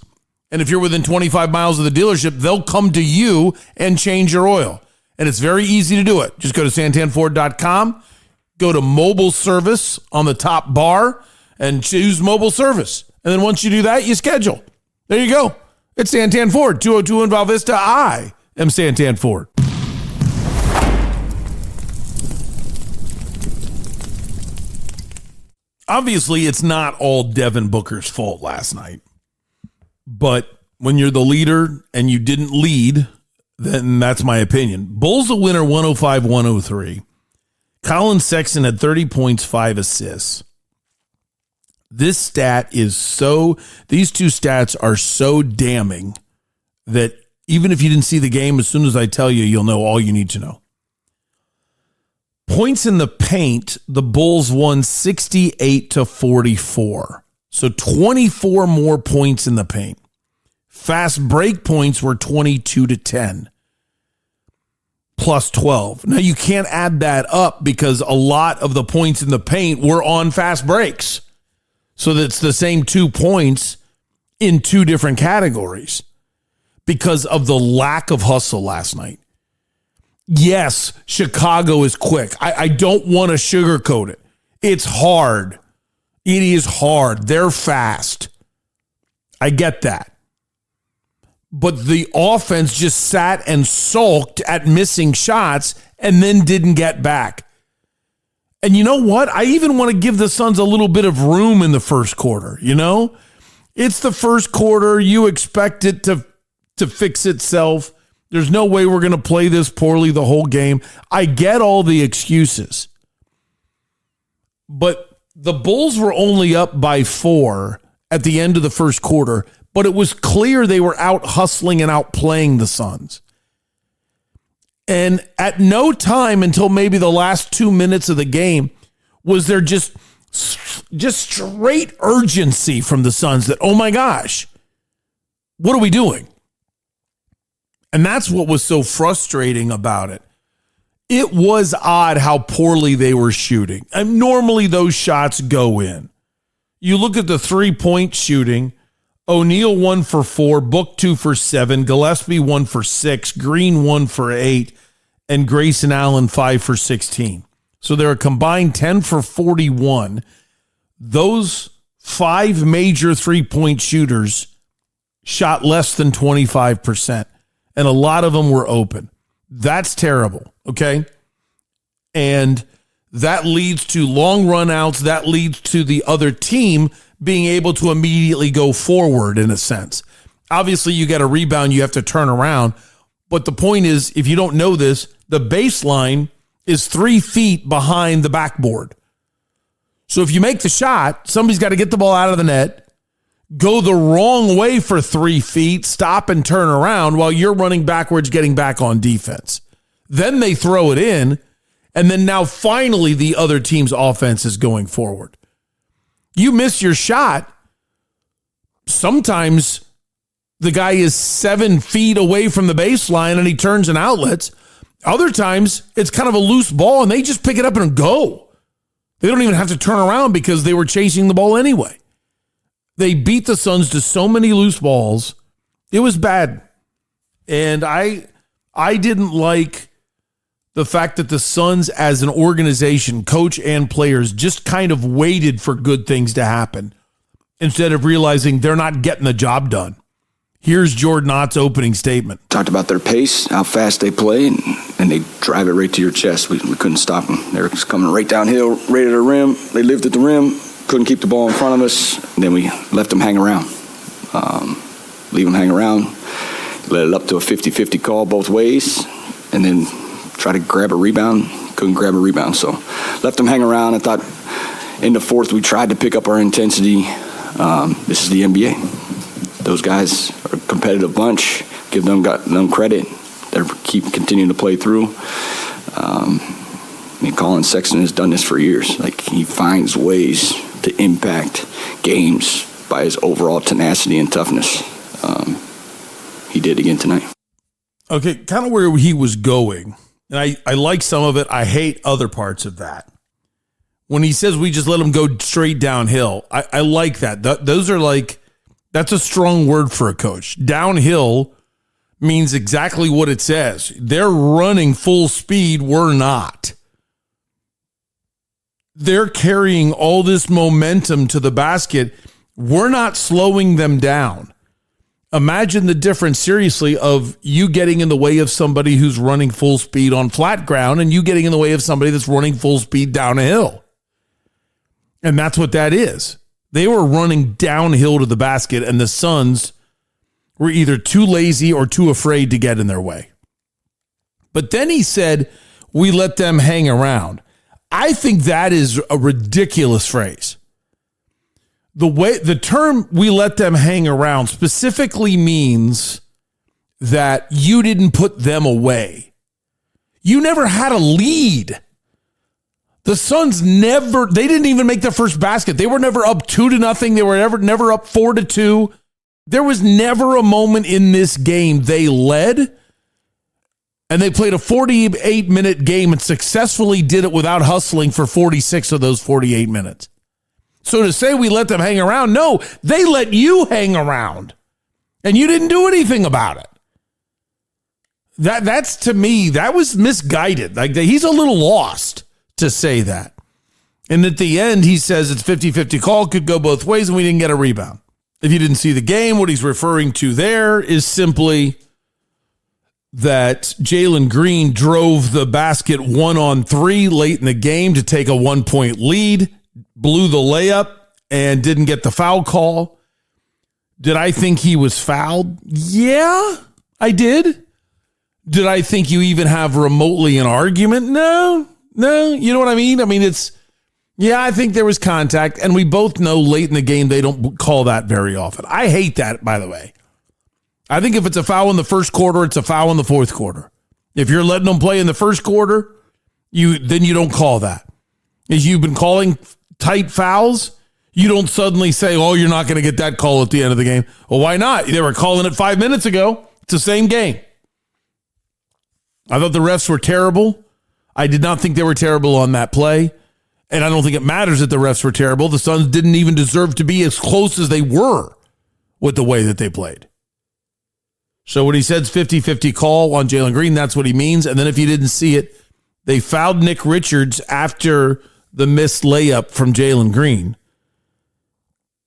And if you're within 25 miles of the dealership, they'll come to you and change your oil. And it's very easy to do it. Just go to santanford.com, go to mobile service on the top bar, and choose mobile service. And then once you do that, you schedule. There you go. It's Santan Ford, 202 in Val Vista. I am Santan Ford. Obviously, it's not all Devin Booker's fault last night. But when you're the leader and you didn't lead, then that's my opinion. Bulls a winner 105-103. Colin Sexton had 30 points, 5 assists. These two stats are so damning that even if you didn't see the game, as soon as I tell you, you'll know all you need to know. Points in the paint, the Bulls won 68-44. So 24 more points in the paint. Fast break points were 22-10. Plus 12. Now, you can't add that up because a lot of the points in the paint were on fast breaks. So that's the same 2 points in 2 different categories because of the lack of hustle last night. Yes, Chicago is quick. I don't want to sugarcoat it. It's hard. It is hard. They're fast. I get that. But the offense just sat and sulked at missing shots and then didn't get back. And you know what? I even want to give the Suns a little bit of room in the first quarter, you know? It's the first quarter. You expect it to fix itself. There's no way we're going to play this poorly the whole game. I get all the excuses. But the Bulls were only up by 4 at the end of the first quarter, but it was clear they were out hustling and outplaying the Suns. And at no time until maybe the last 2 minutes of the game was there just straight urgency from the Suns that, oh my gosh, what are we doing? And that's what was so frustrating about it. It was odd how poorly they were shooting. And normally those shots go in. You look at the 3-point shooting. O'Neal 1 for 4, Book 2 for 7, Gillespie 1 for 6, Green 1 for 8, and Grayson Allen 5 for 16. So they're a combined 10 for 41. Those 5 major 3-point shooters shot less than 25%, and a lot of them were open. That's terrible, okay? And that leads to long run outs. That leads to the other team being able to immediately go forward in a sense. Obviously, you get a rebound, you have to turn around. But the point is, if you don't know this, the baseline is 3 feet behind the backboard. So if you make the shot, somebody's got to get the ball out of the net, go the wrong way for 3 feet, stop and turn around while you're running backwards, getting back on defense. Then they throw it in, and then now finally the other team's offense is going forward. You miss your shot, sometimes the guy is 7 feet away from the baseline and he turns and outlets. Other times it's kind of a loose ball and they just pick it up and go. They don't even have to turn around because they were chasing the ball anyway. They beat the Suns to so many loose balls. It was bad. And I didn't like the fact that the Suns as an organization, coach and players, just kind of waited for good things to happen instead of realizing they're not getting the job done. Here's Jordan Ott's opening statement. Talked about their pace, how fast they play, and they drive it right to your chest. We couldn't stop them. They were coming right downhill, right at the rim. They lived at the rim, couldn't keep the ball in front of us. And then we left them hang around. Leave them hang around, let it up to a 50-50 call both ways, and then try to grab a rebound. Couldn't grab a rebound, so left them hang around. I thought in the fourth we tried to pick up our intensity. This is the NBA. Those guys are a competitive bunch. Give them credit. They continuing to play through. Colin Sexton has done this for years. Like, he finds ways to impact games by his overall tenacity and toughness. He did again tonight. Okay, kind of where he was going. And I like some of it. I hate other parts of that. When he says we just let him go straight downhill, I like that. Those are like, that's a strong word for a coach. Downhill means exactly what it says. They're running full speed. We're not. They're carrying all this momentum to the basket. We're not slowing them down. Imagine the difference, seriously, of you getting in the way of somebody who's running full speed on flat ground and you getting in the way of somebody that's running full speed down a hill. And that's what that is. They were running downhill to the basket, and the Suns were either too lazy or too afraid to get in their way. But then he said, we let them hang around. I think that is a ridiculous phrase. The term we let them hang around specifically means that you didn't put them away. You never had a lead. The Suns they didn't even make their first basket. They were never up 2-0. They were never up 4-2. There was never a moment in this game they led, and they played a 48-minute game and successfully did it without hustling for 46 of those 48 minutes. So to say we let them hang around, no, they let you hang around, and you didn't do anything about it. That's, to me, that was misguided. Like, he's a little lost to say that. And at the end, he says it's 50-50 call, could go both ways, and we didn't get a rebound. If you didn't see the game, what he's referring to there is simply that Jalen Green drove the basket 1-on-3 late in the game to take a 1-point lead, blew the layup, and didn't get the foul call. Did I think he was fouled? Yeah, I did. Did I think you even have remotely an argument? No, you know what I mean? I mean, I think there was contact, and we both know late in the game they don't call that very often. I hate that, by the way. I think if it's a foul in the first quarter, it's a foul in the fourth quarter. If you're letting them play in the first quarter, then you don't call that. As you've been calling tight fouls, you don't suddenly say, oh, you're not going to get that call at the end of the game. Well, why not? They were calling it 5 minutes ago. It's the same game. I thought the refs were terrible. I did not think they were terrible on that play. And I don't think it matters that the refs were terrible. The Suns didn't even deserve to be as close as they were with the way that they played. So when he says 50-50 call on Jalen Green, that's what he means. And then if you didn't see it, they fouled Nick Richards after the missed layup from Jalen Green.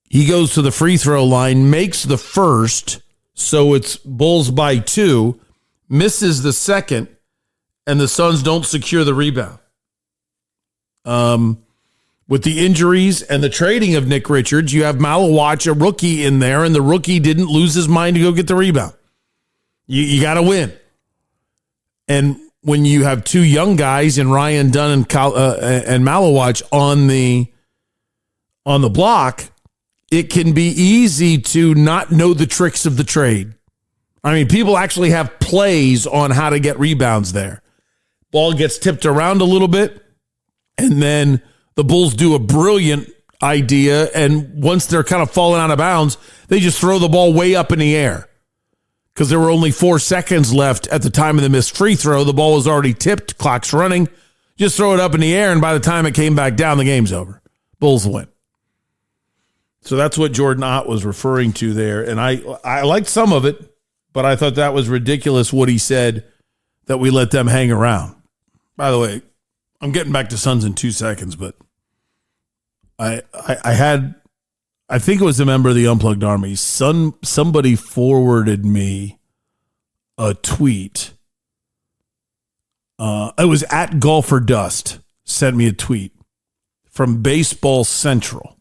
He goes to the free throw line, makes the first, so it's Bulls by 2, misses the second, and the Suns don't secure the rebound. With the injuries and the trading of Nick Richards, you have Malawach, a rookie, in there, and the rookie didn't lose his mind to go get the rebound. You got to win. And when you have two young guys in Ryan Dunn and Malawach on the block, it can be easy to not know the tricks of the trade. I mean, people actually have plays on how to get rebounds there. Ball gets tipped around a little bit, and then the Bulls do a brilliant idea. And once they're kind of falling out of bounds, they just throw the ball way up in the air. Because there were only 4 seconds left at the time of the missed free throw. The ball was already tipped. Clock's running. Just throw it up in the air, and by the time it came back down, the game's over. Bulls win. So that's what Jordan Ott was referring to there. And I liked some of it, but I thought that was ridiculous what he said, that we let them hang around. By the way, I'm getting back to Suns in 2 seconds, but I think it was a member of the Unplugged Army. Somebody forwarded me a tweet. It was at Golfer Dust. Sent me a tweet from Baseball Central.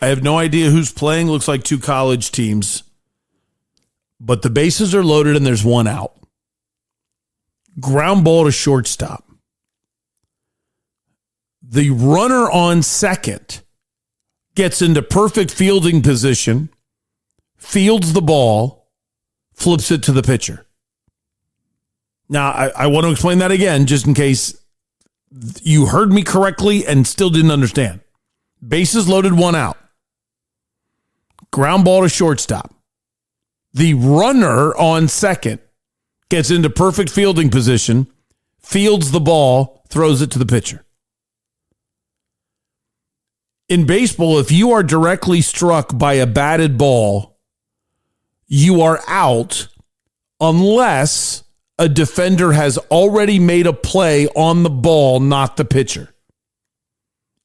I have no idea who's playing. Looks like 2 college teams. But the bases are loaded and there's 1 out. Ground ball to shortstop. The runner on second gets into perfect fielding position, fields the ball, flips it to the pitcher. Now, I want to explain that again, just in case you heard me correctly and still didn't understand. Bases loaded, 1 out. Ground ball to shortstop. The runner on second gets into perfect fielding position, fields the ball, throws it to the pitcher. In baseball, if you are directly struck by a batted ball, you are out unless a defender has already made a play on the ball, not the pitcher.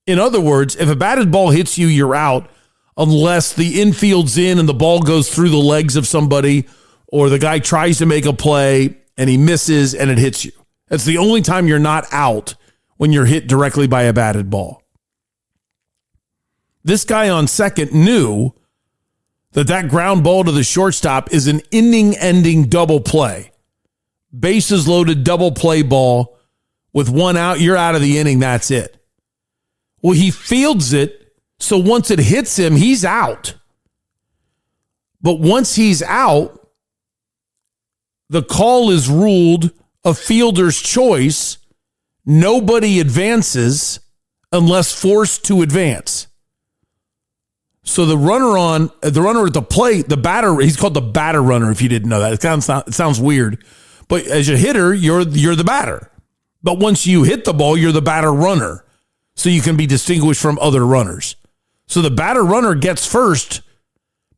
In other words, if a batted ball hits you, you're out unless the infield's in and the ball goes through the legs of somebody, or the guy tries to make a play and he misses and it hits you. That's the only time you're not out, when you're hit directly by a batted ball. This guy on second knew that ground ball to the shortstop is an inning-ending double play. Bases loaded double play ball with 1 out. You're out of the inning. That's it. Well, he fields it, so once it hits him, he's out. But once he's out, the call is ruled a fielder's choice. Nobody advances unless forced to advance. So the runner at the plate, the batter, he's called the batter runner, if you didn't know that. It sounds weird. But as a hitter, you're the batter. But once you hit the ball, you're the batter runner. So you can be distinguished from other runners. So the batter runner gets first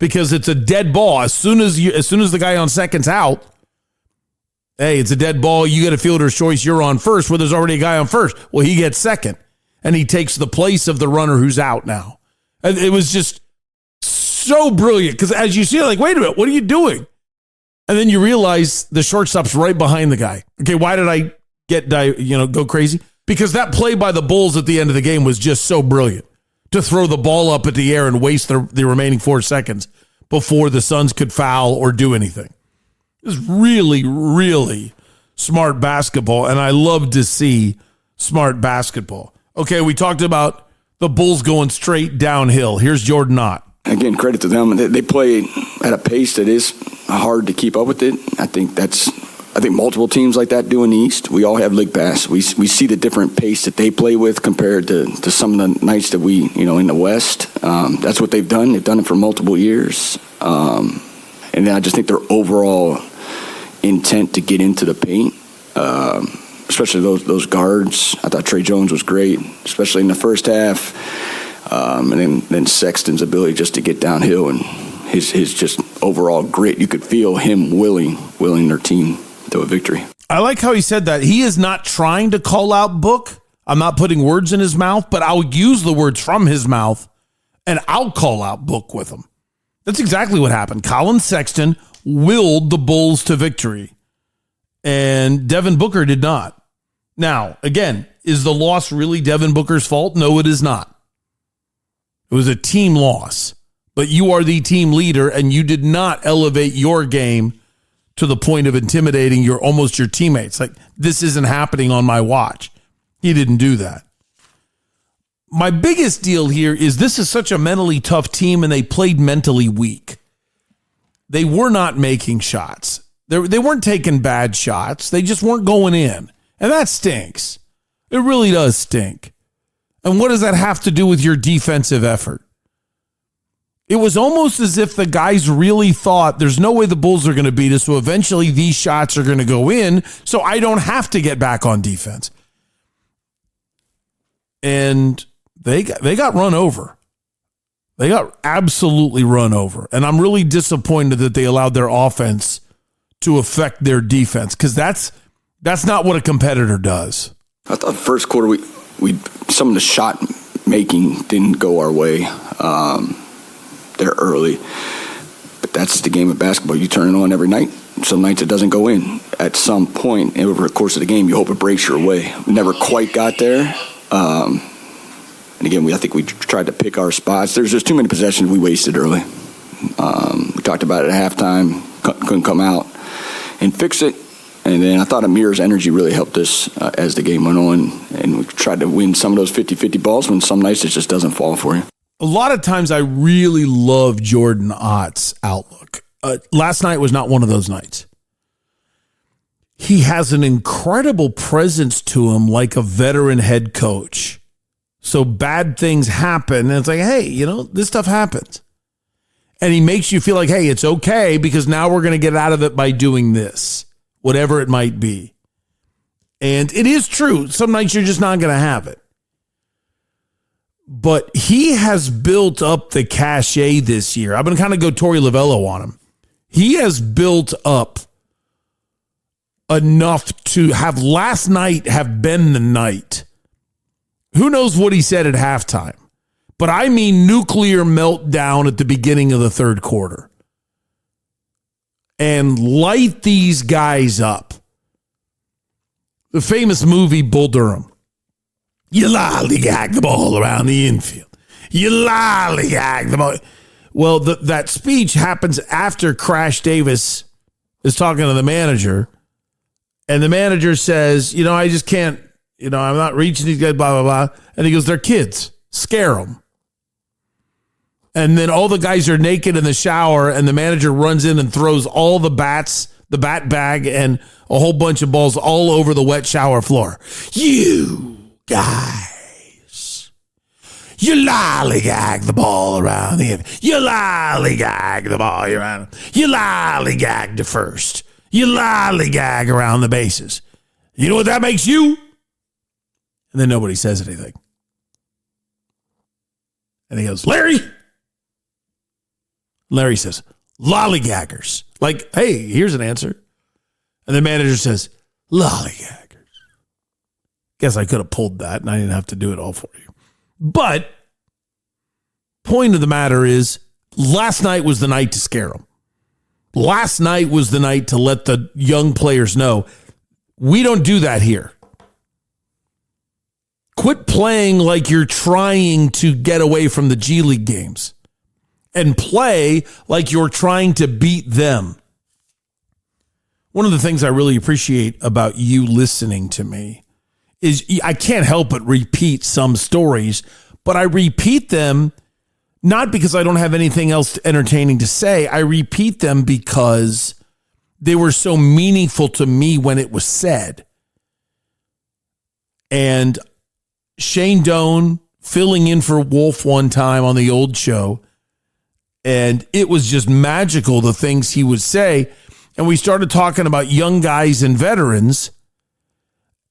because it's a dead ball. As soon as the guy on second's out, hey, it's a dead ball. You get a fielder's choice. You're on first. Well, there's already a guy on first. Well, he gets second, and he takes the place of the runner who's out now. It was just so brilliant because as you see, like, wait a minute, what are you doing? And then you realize the shortstop's right behind the guy. Okay, why did I go crazy? Because that play by the Bulls at the end of the game was just so brilliant, to throw the ball up at the air and waste the remaining 4 seconds before the Suns could foul or do anything. It was really, really smart basketball, and I love to see smart basketball. Okay, we talked about the Bulls going straight downhill. Here's Jordan Ott. Again, credit to them. They play at a pace that is hard to keep up with it. I think multiple teams like that do in the East. We all have league pass. We see the different pace that they play with compared to some of the nights that we, in the West. That's what they've done. They've done it for multiple years. And then I just think their overall intent to get into the paint, especially those guards. I thought Trey Jones was great, especially in the first half. And then Sexton's ability just to get downhill and his just overall grit. You could feel him willing their team to a victory. I like how he said that. He is not trying to call out Book. I'm not putting words in his mouth, but I'll use the words from his mouth, and I'll call out Book with him. That's exactly what happened. Colin Sexton willed the Bulls to victory, and Devin Booker did not. Now, again, is the loss really Devin Booker's fault? No, it is not. It was a team loss, but you are the team leader, and you did not elevate your game to the point of intimidating your teammates. Like, this isn't happening on my watch. He didn't do that. My biggest deal here is this is such a mentally tough team, and they played mentally weak. They were not making shots. They weren't taking bad shots. They just weren't going in, and that stinks. It really does stink. And what does that have to do with your defensive effort? It was almost as if the guys really thought there's no way the Bulls are going to beat us, so eventually these shots are going to go in, so I don't have to get back on defense. And they got run over. They got absolutely run over. And I'm really disappointed that they allowed their offense to affect their defense, because that's not what a competitor does. I thought first quarter we some of the shot making didn't go our way. They're early, but that's the game of basketball. You turn it on every night. Some nights it doesn't go in. At some point over the course of the game, you hope it breaks your way. We never quite got there. And again, I think we tried to pick our spots. There's just too many possessions we wasted early. We talked about it at halftime. Couldn't come out and fix it. And then I thought Amir's energy really helped us as the game went on. And we tried to win some of those 50-50 balls when some nights it just doesn't fall for you. A lot of times I really love Jordan Ott's outlook. Last night was not one of those nights. He has an incredible presence to him like a veteran head coach. So bad things happen, and it's like, hey, this stuff happens. And he makes you feel like, hey, it's okay because now we're going to get out of it by doing this, whatever it might be. And it is true. Some nights you're just not going to have it. But he has built up the cachet this year. I'm going to kind of go Torey Lovello on him. He has built up enough to have last night have been the night. Who knows what he said at halftime? But I mean nuclear meltdown at the beginning of the third quarter. And light these guys up. The famous movie Bull Durham. You lollygag the ball around the infield. You lollygag the ball. Well, that speech happens after Crash Davis is talking to the manager. And the manager says, I just can't, I'm not reaching these guys, blah, blah, blah. And he goes, they're kids. Scare them. And then all the guys are naked in the shower, and the manager runs in and throws all the bats, the bat bag, and a whole bunch of balls all over the wet shower floor. You guys, you lollygag the ball around the end. You lollygag the ball around. You lollygag to first. You lollygag around the bases. You know what that makes you? And then nobody says anything. And he goes, Larry. Larry says, lollygaggers. Like, hey, here's an answer. And the manager says, lollygaggers. Guess I could have pulled that and I didn't have to do it all for you. But point of the matter is, last night was the night to scare them. Last night was the night to let the young players know, we don't do that here. Quit playing like you're trying to get away from the G League games and play like you're trying to beat them. One of the things I really appreciate about you listening to me is I can't help but repeat some stories, but I repeat them not because I don't have anything else entertaining to say. I repeat them because they were so meaningful to me when it was said. And Shane Doan filling in for Wolf one time on the old show, and it was just magical, the things he would say. And we started talking about young guys and veterans.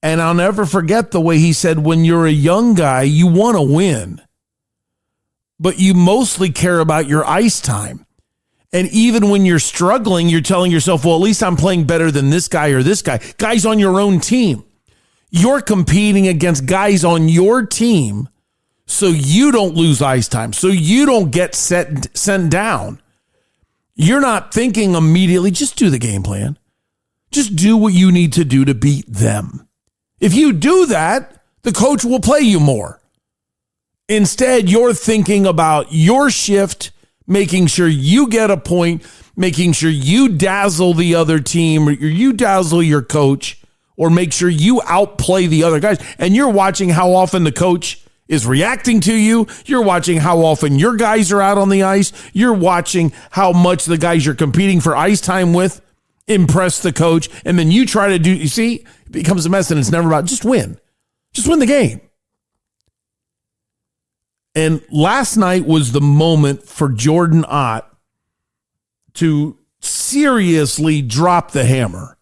And I'll never forget the way he said, when you're a young guy, you want to win, but you mostly care about your ice time. And even when you're struggling, you're telling yourself, well, at least I'm playing better than this guy or this guy. Guys on your own team. You're competing against guys on your team so you don't lose ice time, so you don't get sent down. You're not thinking immediately, just do the game plan. Just do what you need to do to beat them. If you do that, the coach will play you more. Instead, you're thinking about your shift, making sure you get a point, making sure you dazzle the other team, or you dazzle your coach, or make sure you outplay the other guys. And you're watching how often the coach is reacting to you. You're watching how often your guys are out on the ice. You're watching how much the guys you're competing for ice time with impress the coach. And then you try to do, you see, it becomes a mess, and it's never about just win. Just win the game. And last night was the moment for Jordan Ott to seriously drop the hammer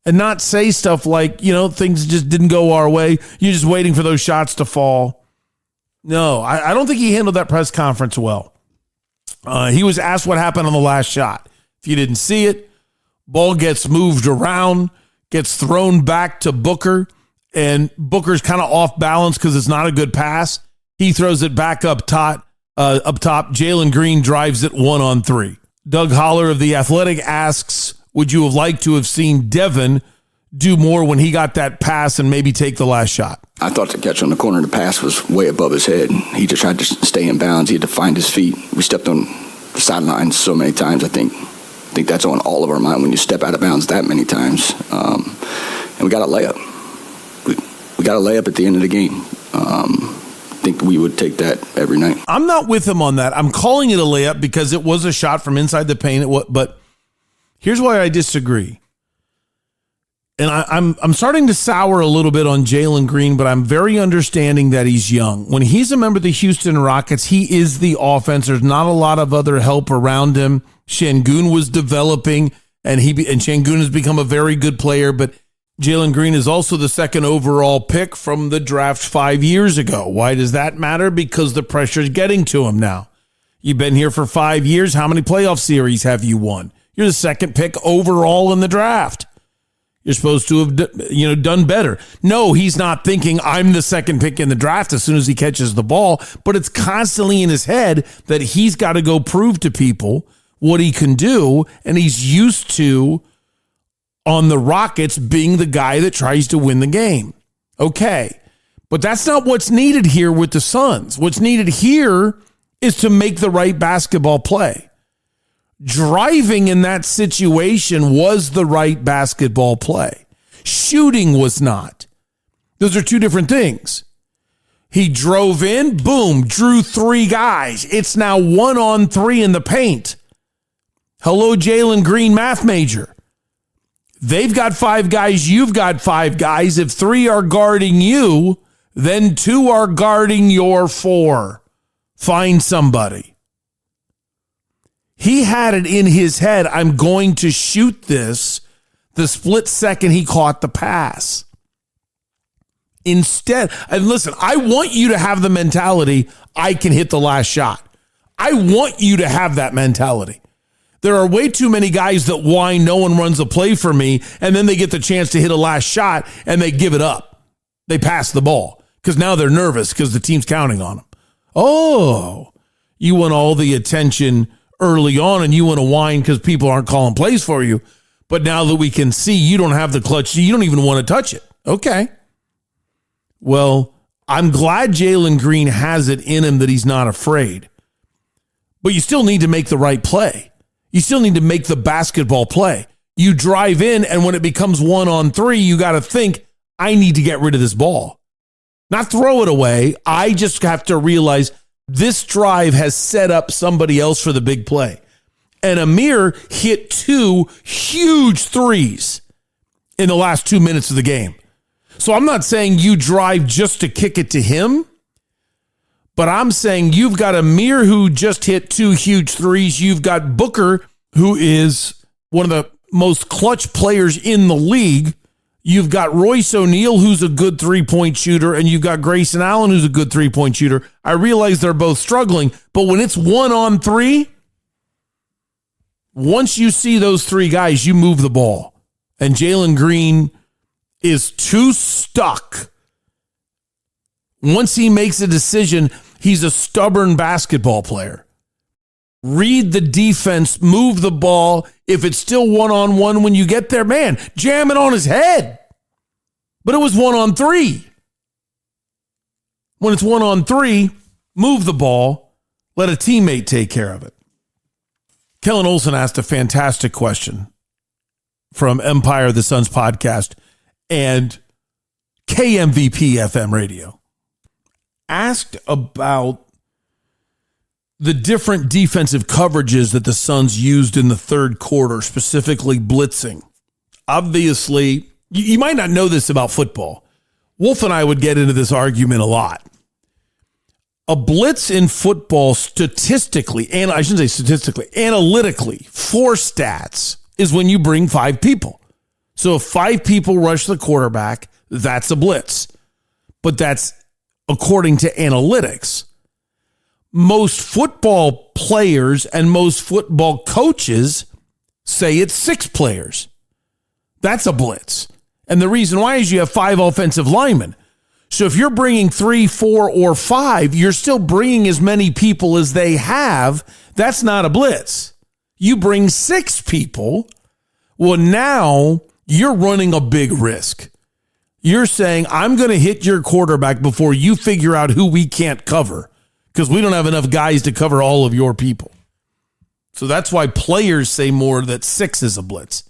and not say stuff like, things just didn't go our way. You're just waiting for those shots to fall. No, I don't think he handled that press conference well. He was asked what happened on the last shot. If you didn't see it, ball gets moved around, gets thrown back to Booker, and Booker's kind of off balance because it's not a good pass. He throws it back up top. Jalen Green drives it 1-on-3. Doug Holler of The Athletic asks, would you have liked to have seen Devin do more when he got that pass and maybe take the last shot? I thought the catch on the corner of the pass was way above his head. He just tried to stay in bounds. He had to find his feet. We stepped on the sidelines so many times. I think that's on all of our mind when you step out of bounds that many times. And we got a layup. We got a layup at the end of the game. I think we would take that every night. I'm not with him on that. I'm calling it a layup because it was a shot from inside the paint. But here's why I disagree. And I'm starting to sour a little bit on Jalen Green, but I'm very understanding that he's young. When he's a member of the Houston Rockets, he is the offense. There's not a lot of other help around him. Şengün was developing, and Şengün has become a very good player, but Jalen Green is also the second overall pick from the draft 5 years ago. Why does that matter? Because the pressure is getting to him now. You've been here for 5 years. How many playoff series have you won? You're the second pick overall in the draft. You're supposed to have done better. No, he's not thinking I'm the second pick in the draft as soon as he catches the ball, but it's constantly in his head that he's got to go prove to people what he can do, and he's used to, on the Rockets, being the guy that tries to win the game. Okay, but that's not what's needed here with the Suns. What's needed here is to make the right basketball play. Driving in that situation was the right basketball play. Shooting was not. Those are two different things. He drove in, boom, drew 3 guys. It's now 1-on-3 in the paint. Hello, Jalen Green, math major. They've got 5 guys. You've got 5 guys. If 3 are guarding you, then 2 are guarding your 4. Find somebody. He had it in his head, I'm going to shoot this the split second he caught the pass. Instead, and listen, I want you to have the mentality, I can hit the last shot. I want you to have that mentality. There are way too many guys that whine, no one runs a play for me, and then they get the chance to hit a last shot, and they give it up. They pass the ball, because now they're nervous because the team's counting on them. Oh, you want all the attention early on, and you want to whine because people aren't calling plays for you, but now that we can see you don't have the clutch, you don't even want to touch it. Okay. Well, I'm glad Jalen Green has it in him that he's not afraid, but you still need to make the right play. You still need to make the basketball play. You drive in, and when it becomes 1-on-3, you got to think, I need to get rid of this ball. Not throw it away. I just have to realize this drive has set up somebody else for the big play. And Amir hit 2 huge threes in the last 2 minutes of the game. So I'm not saying you drive just to kick it to him, but I'm saying you've got Amir who just hit 2 huge threes. You've got Booker, who is one of the most clutch players in the league. You've got Royce O'Neal, who's a good 3-point shooter, and you've got Grayson Allen, who's a good 3-point shooter. I realize they're both struggling, but when it's 1-on-3, once you see those 3 guys, you move the ball. And Jalen Green is too stuck. Once he makes a decision, he's a stubborn basketball player. Read the defense, move the ball. If it's still 1-on-1 when you get there, man, jam it on his head. But it was 1-on-3. When it's 1-on-3, move the ball. Let a teammate take care of it. Kellen Olson asked a fantastic question from Empire of the Suns podcast and KMVP FM radio. Asked about the different defensive coverages that the Suns used in the third quarter, specifically blitzing. Obviously, you might not know this about football. Wolf and I would get into this argument a lot. A blitz in football statistically, and I shouldn't say statistically, analytically, for stats, is when you bring 5 people. So if 5 people rush the quarterback, that's a blitz. But that's according to analytics. Most football players and most football coaches say it's 6 players. That's a blitz. And the reason why is you have 5 offensive linemen. So if you're bringing 3, 4, or 5, you're still bringing as many people as they have. That's not a blitz. You bring 6 people. Well, now you're running a big risk. You're saying, I'm going to hit your quarterback before you figure out who we can't cover because we don't have enough guys to cover all of your people. So that's why players say more that 6 is a blitz.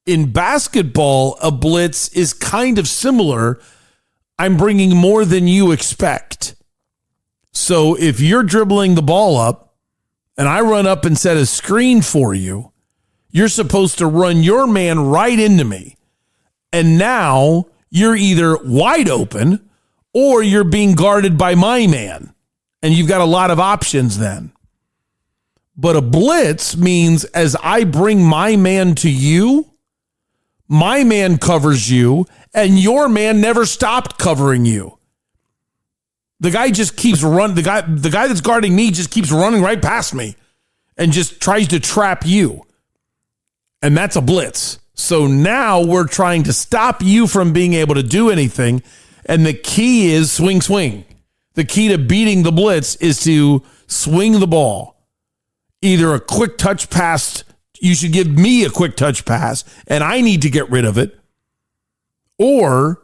In basketball, a blitz is kind of similar. I'm bringing more than you expect. So if you're dribbling the ball up and I run up and set a screen for you, you're supposed to run your man right into me. And now you're either wide open or you're being guarded by my man. And you've got a lot of options then. But a blitz means as I bring my man to you, my man covers you, and your man never stopped covering you. The guy just keeps running. The guy that's guarding me just keeps running right past me and just tries to trap you. And that's a blitz. So now we're trying to stop you from being able to do anything. And the key is swing, swing. The key to beating the blitz is to swing the ball. Either a quick touch pass. You should give me a quick touch pass, and I need to get rid of it. Or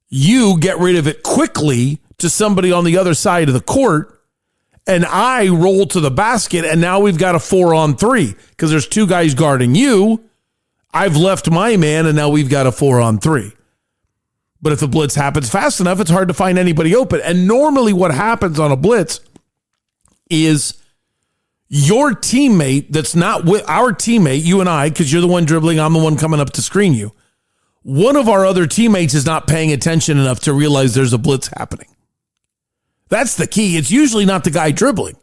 you get rid of it quickly to somebody on the other side of the court, and I roll to the basket, and now we've got a 4-on-3 because there's 2 guys guarding you. I've left my man, and now we've got a 4-on-3. But if the blitz happens fast enough, it's hard to find anybody open. And normally what happens on a blitz is your teammate that's not with our teammate, you and I, because you're the one dribbling, I'm the one coming up to screen you. One of our other teammates is not paying attention enough to realize there's a blitz happening. That's the key. It's usually not the guy dribbling.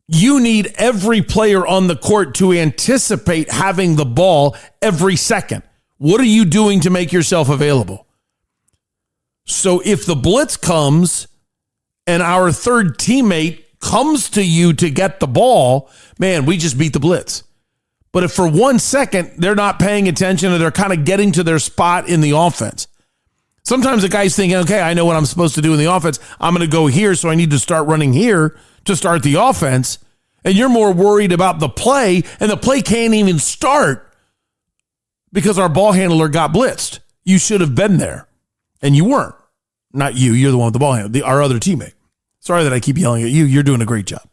You need every player on the court to anticipate having the ball every second. What are you doing to make yourself available? So if the blitz comes and our third teammate comes to you to get the ball, man, we just beat the blitz. But if for 1 second they're not paying attention or they're kind of getting to their spot in the offense, sometimes the guy's thinking, okay, I know what I'm supposed to do in the offense. I'm going to go here, so I need to start running here to start the offense. And you're more worried about the play, and the play can't even start because our ball handler got blitzed. You should have been there, and you weren't. Not you. You're the one with the ball handler, our other teammate. Sorry that I keep yelling at you. You're doing a great job.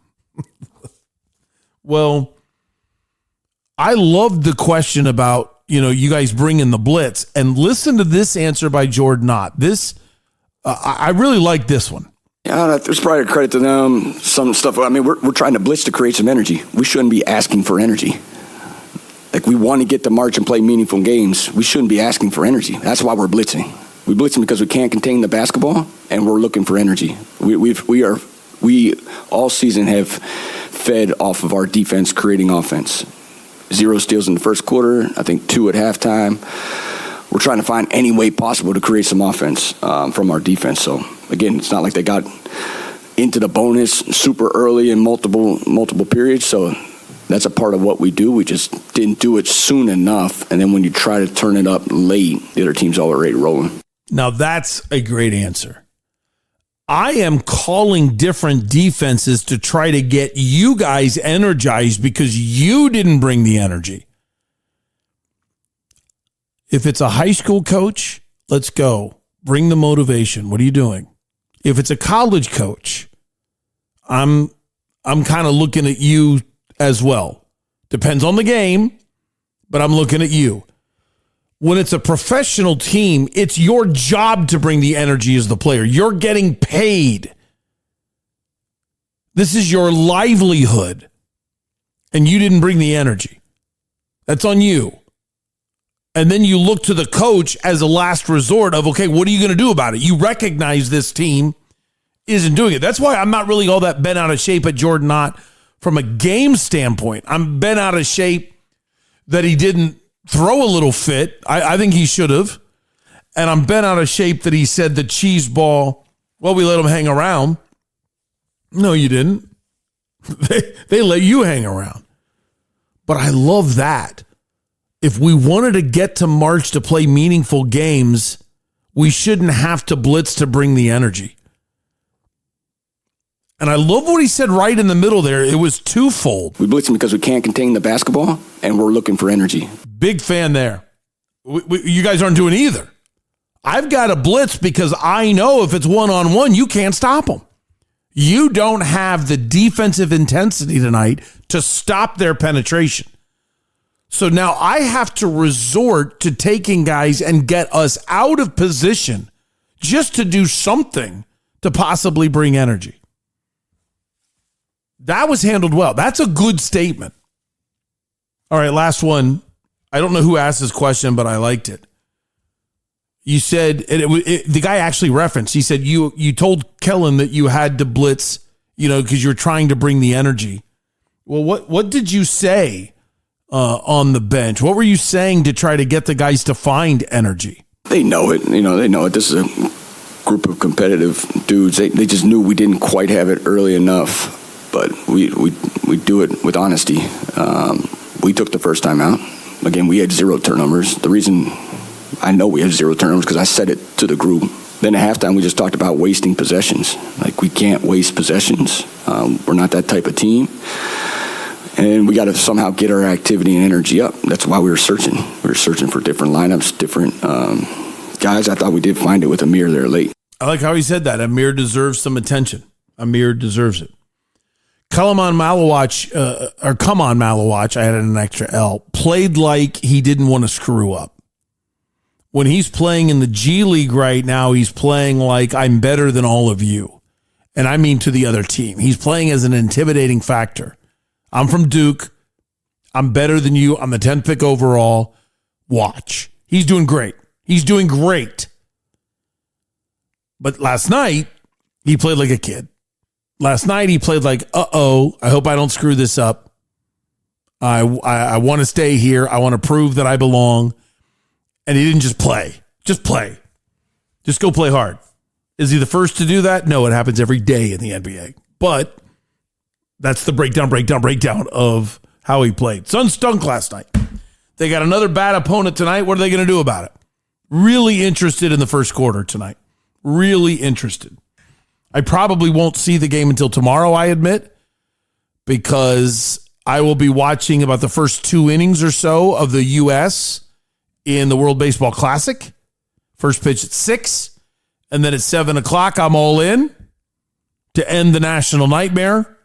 Well, I loved the question about, you guys bring in the blitz, and listen to this answer by Jordan Ott. I really like this one. Yeah, there's probably a credit to them. Some stuff. I mean, we're trying to blitz to create some energy. We shouldn't be asking for energy. Like, we want to get to march and play meaningful games. We shouldn't be asking for energy. That's why we're blitzing. We blitzing because we can't contain the basketball, and we're looking for energy. We all season have fed off of our defense creating offense. 0 steals in the first quarter. I think 2 at halftime. We're trying to find any way possible to create some offense from our defense. So again, it's not like they got into the bonus super early in multiple periods. So that's a part of what we do. We just didn't do it soon enough. And then when you try to turn it up late, the other team's already rolling. Now that's a great answer. I am calling different defenses to try to get you guys energized because you didn't bring the energy. If it's a high school coach, let's go. Bring the motivation. What are you doing? If it's a college coach, I'm kind of looking at you as well. Depends on the game, but I'm looking at you. When it's a professional team, it's your job to bring the energy as the player. You're getting paid. This is your livelihood. And you didn't bring the energy. That's on you. And then you look to the coach as a last resort of, okay, what are you going to do about it? You recognize this team isn't doing it. That's why I'm not really all that bent out of shape at Jordan Knott from a game standpoint. I'm bent out of shape that he didn't throw a little fit. I think he should have. And I'm bent out of shape that he said the cheese ball, well, we let him hang around. No, you didn't. They let you hang around. But I love that. If we wanted to get to March to play meaningful games, we shouldn't have to blitz to bring the energy. And I love what he said right in the middle there. It was twofold. We blitz him because we can't contain the basketball, and we're looking for energy. Big fan there. You guys aren't doing either. I've got a blitz because I know if it's one-on-one, you can't stop them. You don't have the defensive intensity tonight to stop their penetration. So now I have to resort to taking guys and get us out of position just to do something to possibly bring energy. That was handled well. That's a good statement. All right, last one. I don't know who asked this question, but I liked it. You said, the guy actually referenced, he said, you told Kellen that you had to blitz, because you're trying to bring the energy. Well, what did you say on the bench? What were you saying to try to get the guys to find energy? They know it. They know it. This is a group of competitive dudes. They just knew we didn't quite have it early enough, but we do it with honesty. We took the first time out. Again, we had 0 turnovers. The reason I know we have 0 turnovers because I said it to the group. Then at halftime, we just talked about wasting possessions. Like, we can't waste possessions. We're not that type of team. And we got to somehow get our activity and energy up. That's why we were searching. We were searching for different lineups, different guys. I thought we did find it with Amir there late. I like how he said that. Amir deserves some attention. Amir deserves it. Come on Malawach, I added an extra L, played like he didn't want to screw up. When he's playing in the G League right now, he's playing like I'm better than all of you. And I mean to the other team. He's playing as an intimidating factor. I'm from Duke. I'm better than you. I'm the 10th pick overall. Watch. He's doing great. He's doing great. But last night, he played like a kid. Last night, he played like, I hope I don't screw this up. I want to stay here. I want to prove that I belong. And he didn't just play. Just play. Just go play hard. Is he the first to do that? No, it happens every day in the NBA. But that's the breakdown of how he played. Suns stunk last night. They got another bad opponent tonight. What are they going to do about it? Really interested in the first quarter tonight. Really interested. I probably won't see the game until tomorrow, I admit, because I will be watching about the first 2 innings or so of the U.S. in the World Baseball Classic. First pitch at 6, and then at 7 o'clock, I'm all in to end the national nightmare.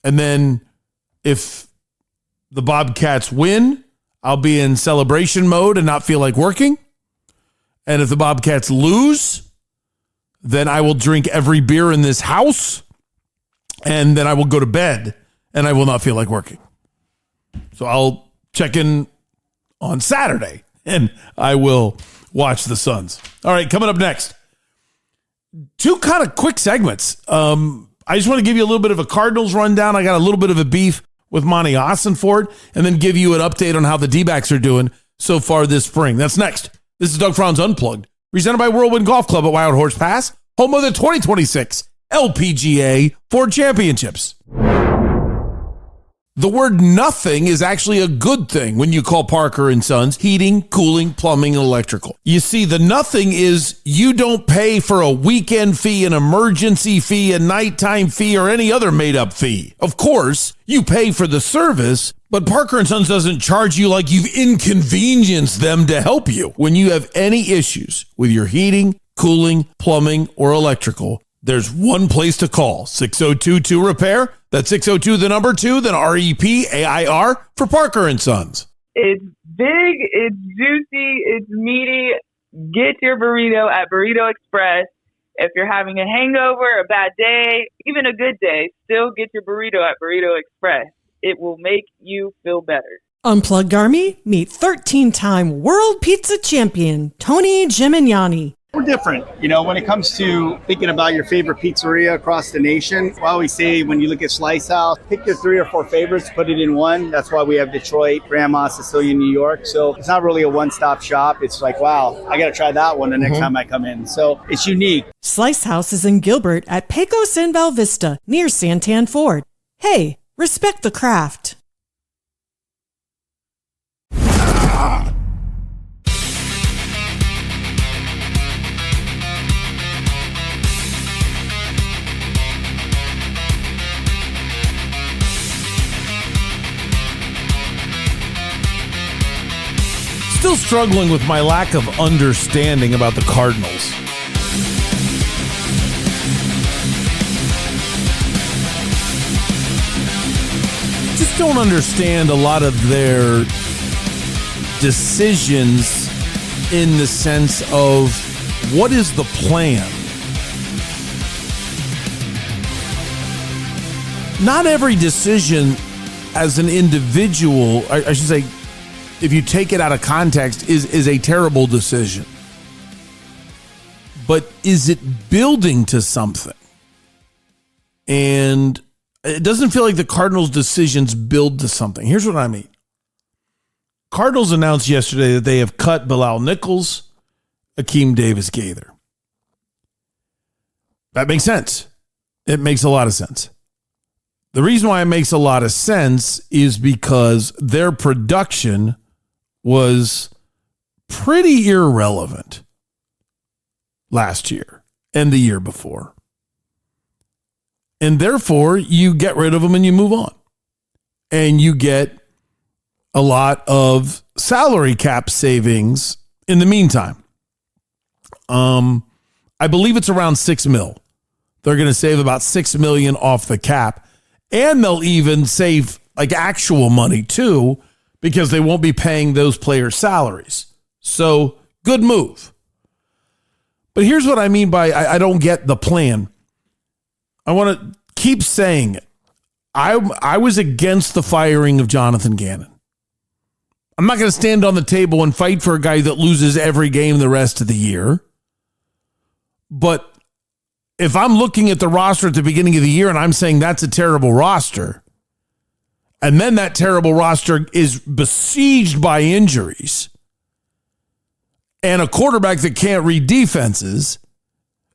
And then if the Bobcats win, I'll be in celebration mode and not feel like working. And if the Bobcats lose, then I will drink every beer in this house, and then I will go to bed, and I will not feel like working. So I'll check in on Saturday, and I will watch the Suns. All right, coming up next, 2 kind of quick segments. I just want to give you a little bit of a Cardinals rundown. I got a little bit of a beef with Monty Ossenford, and then give you an update on how the D-backs are doing so far this spring. That's next. This is Doug Franz Unplugged, presented by Whirlwind Golf Club at Wild Horse Pass, home of the 2026 LPGA Ford Championships. The word nothing is actually a good thing when you call Parker & Sons Heating, Cooling, Plumbing, and Electrical. You see, the nothing is you don't pay for a weekend fee, an emergency fee, a nighttime fee, or any other made-up fee. Of course, you pay for the service, but Parker & Sons doesn't charge you like you've inconvenienced them to help you. When you have any issues with your heating, cooling, plumbing, or electrical, there's one place to call, 602-2-REPAIR. That's 602, the number 2, then REPAIR for Parker & Sons. It's big, it's juicy, it's meaty. Get your burrito at Burrito Express. If you're having a hangover, a bad day, even a good day, still get your burrito at Burrito Express. It will make you feel better. Unplugged Army, meet 13-time world pizza champion Tony Gimignani. We're different. When it comes to thinking about your favorite pizzeria across the nation, I always say when you look at Slice House, pick your 3 or 4 favorites, put it in one. That's why we have Detroit, Grandma, Sicilian, New York. So it's not really a one-stop shop. It's like, wow, I got to try that one the next time I come in. So it's unique. Slice House is in Gilbert at Pecos and Val Vista, near Santan Ford. Hey, respect the craft. Still struggling with my lack of understanding about the Cardinals. Just don't understand a lot of their decisions in the sense of what is the plan? Not every decision as an individual, I should say, if you take it out of context, is a terrible decision. But is it building to something? And it doesn't feel like the Cardinals' decisions build to something. Here's what I mean. Cardinals announced yesterday that they have cut Bilal Nichols, Akeem Davis-Gaither. That makes sense. It makes a lot of sense. The reason why it makes a lot of sense is because their production was pretty irrelevant last year and the year before. And therefore, you get rid of them and you move on. And you get a lot of salary cap savings in the meantime. I believe it's around $6 million. They're going to save about $6 million off the cap. And they'll even save like actual money too, because they won't be paying those players' salaries. So, good move. But here's what I mean by I don't get the plan. I want to keep saying it. I was against the firing of Jonathan Gannon. I'm not going to stand on the table and fight for a guy that loses every game the rest of the year. But if I'm looking at the roster at the beginning of the year and I'm saying that's a terrible roster, and then that terrible roster is besieged by injuries and a quarterback that can't read defenses,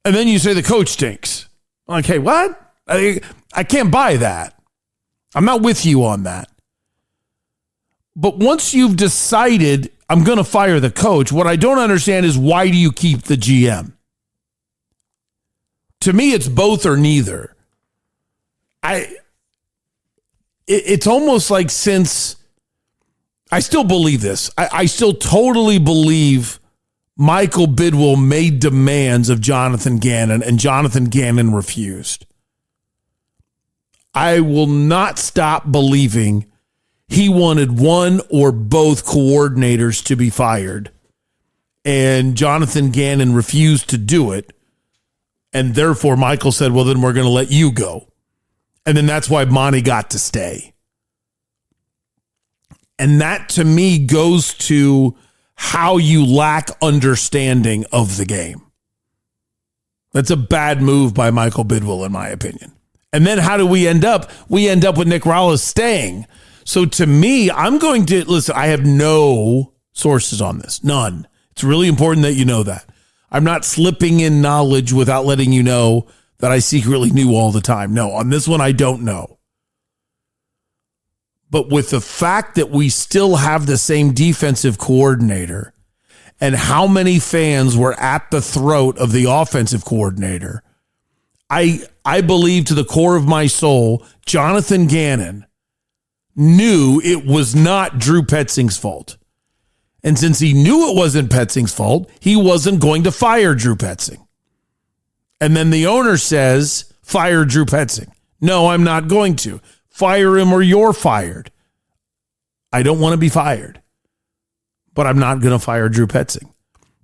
and then you say the coach stinks. I'm like, hey, what? I can't buy that. I'm not with you on that. But once you've decided I'm going to fire the coach, what I don't understand is why do you keep the GM? To me, it's both or neither. It's almost like since I still believe this. I still totally believe Michael Bidwill made demands of Jonathan Gannon and Jonathan Gannon refused. I will not stop believing he wanted one or both coordinators to be fired, and Jonathan Gannon refused to do it. And therefore, Michael said, well, then we're going to let you go. And then that's why Monty got to stay. And that, to me, goes to how you lack understanding of the game. That's a bad move by Michael Bidwill, in my opinion. And then how do we end up? We end up with Nick Rallis staying. So to me, I'm going to, listen, I have no sources on this. None. It's really important that you know that. I'm not slipping in knowledge without letting you know that I secretly knew all the time. No, on this one, I don't know. But with the fact that we still have the same defensive coordinator and how many fans were at the throat of the offensive coordinator, I believe to the core of my soul, Jonathan Gannon knew it was not Drew Petzing's fault. And since he knew it wasn't Petzing's fault, he wasn't going to fire Drew Petzing. And then the owner says, fire Drew Petzing. No, I'm not going to. Fire him or you're fired. I don't want to be fired. But I'm not going to fire Drew Petzing.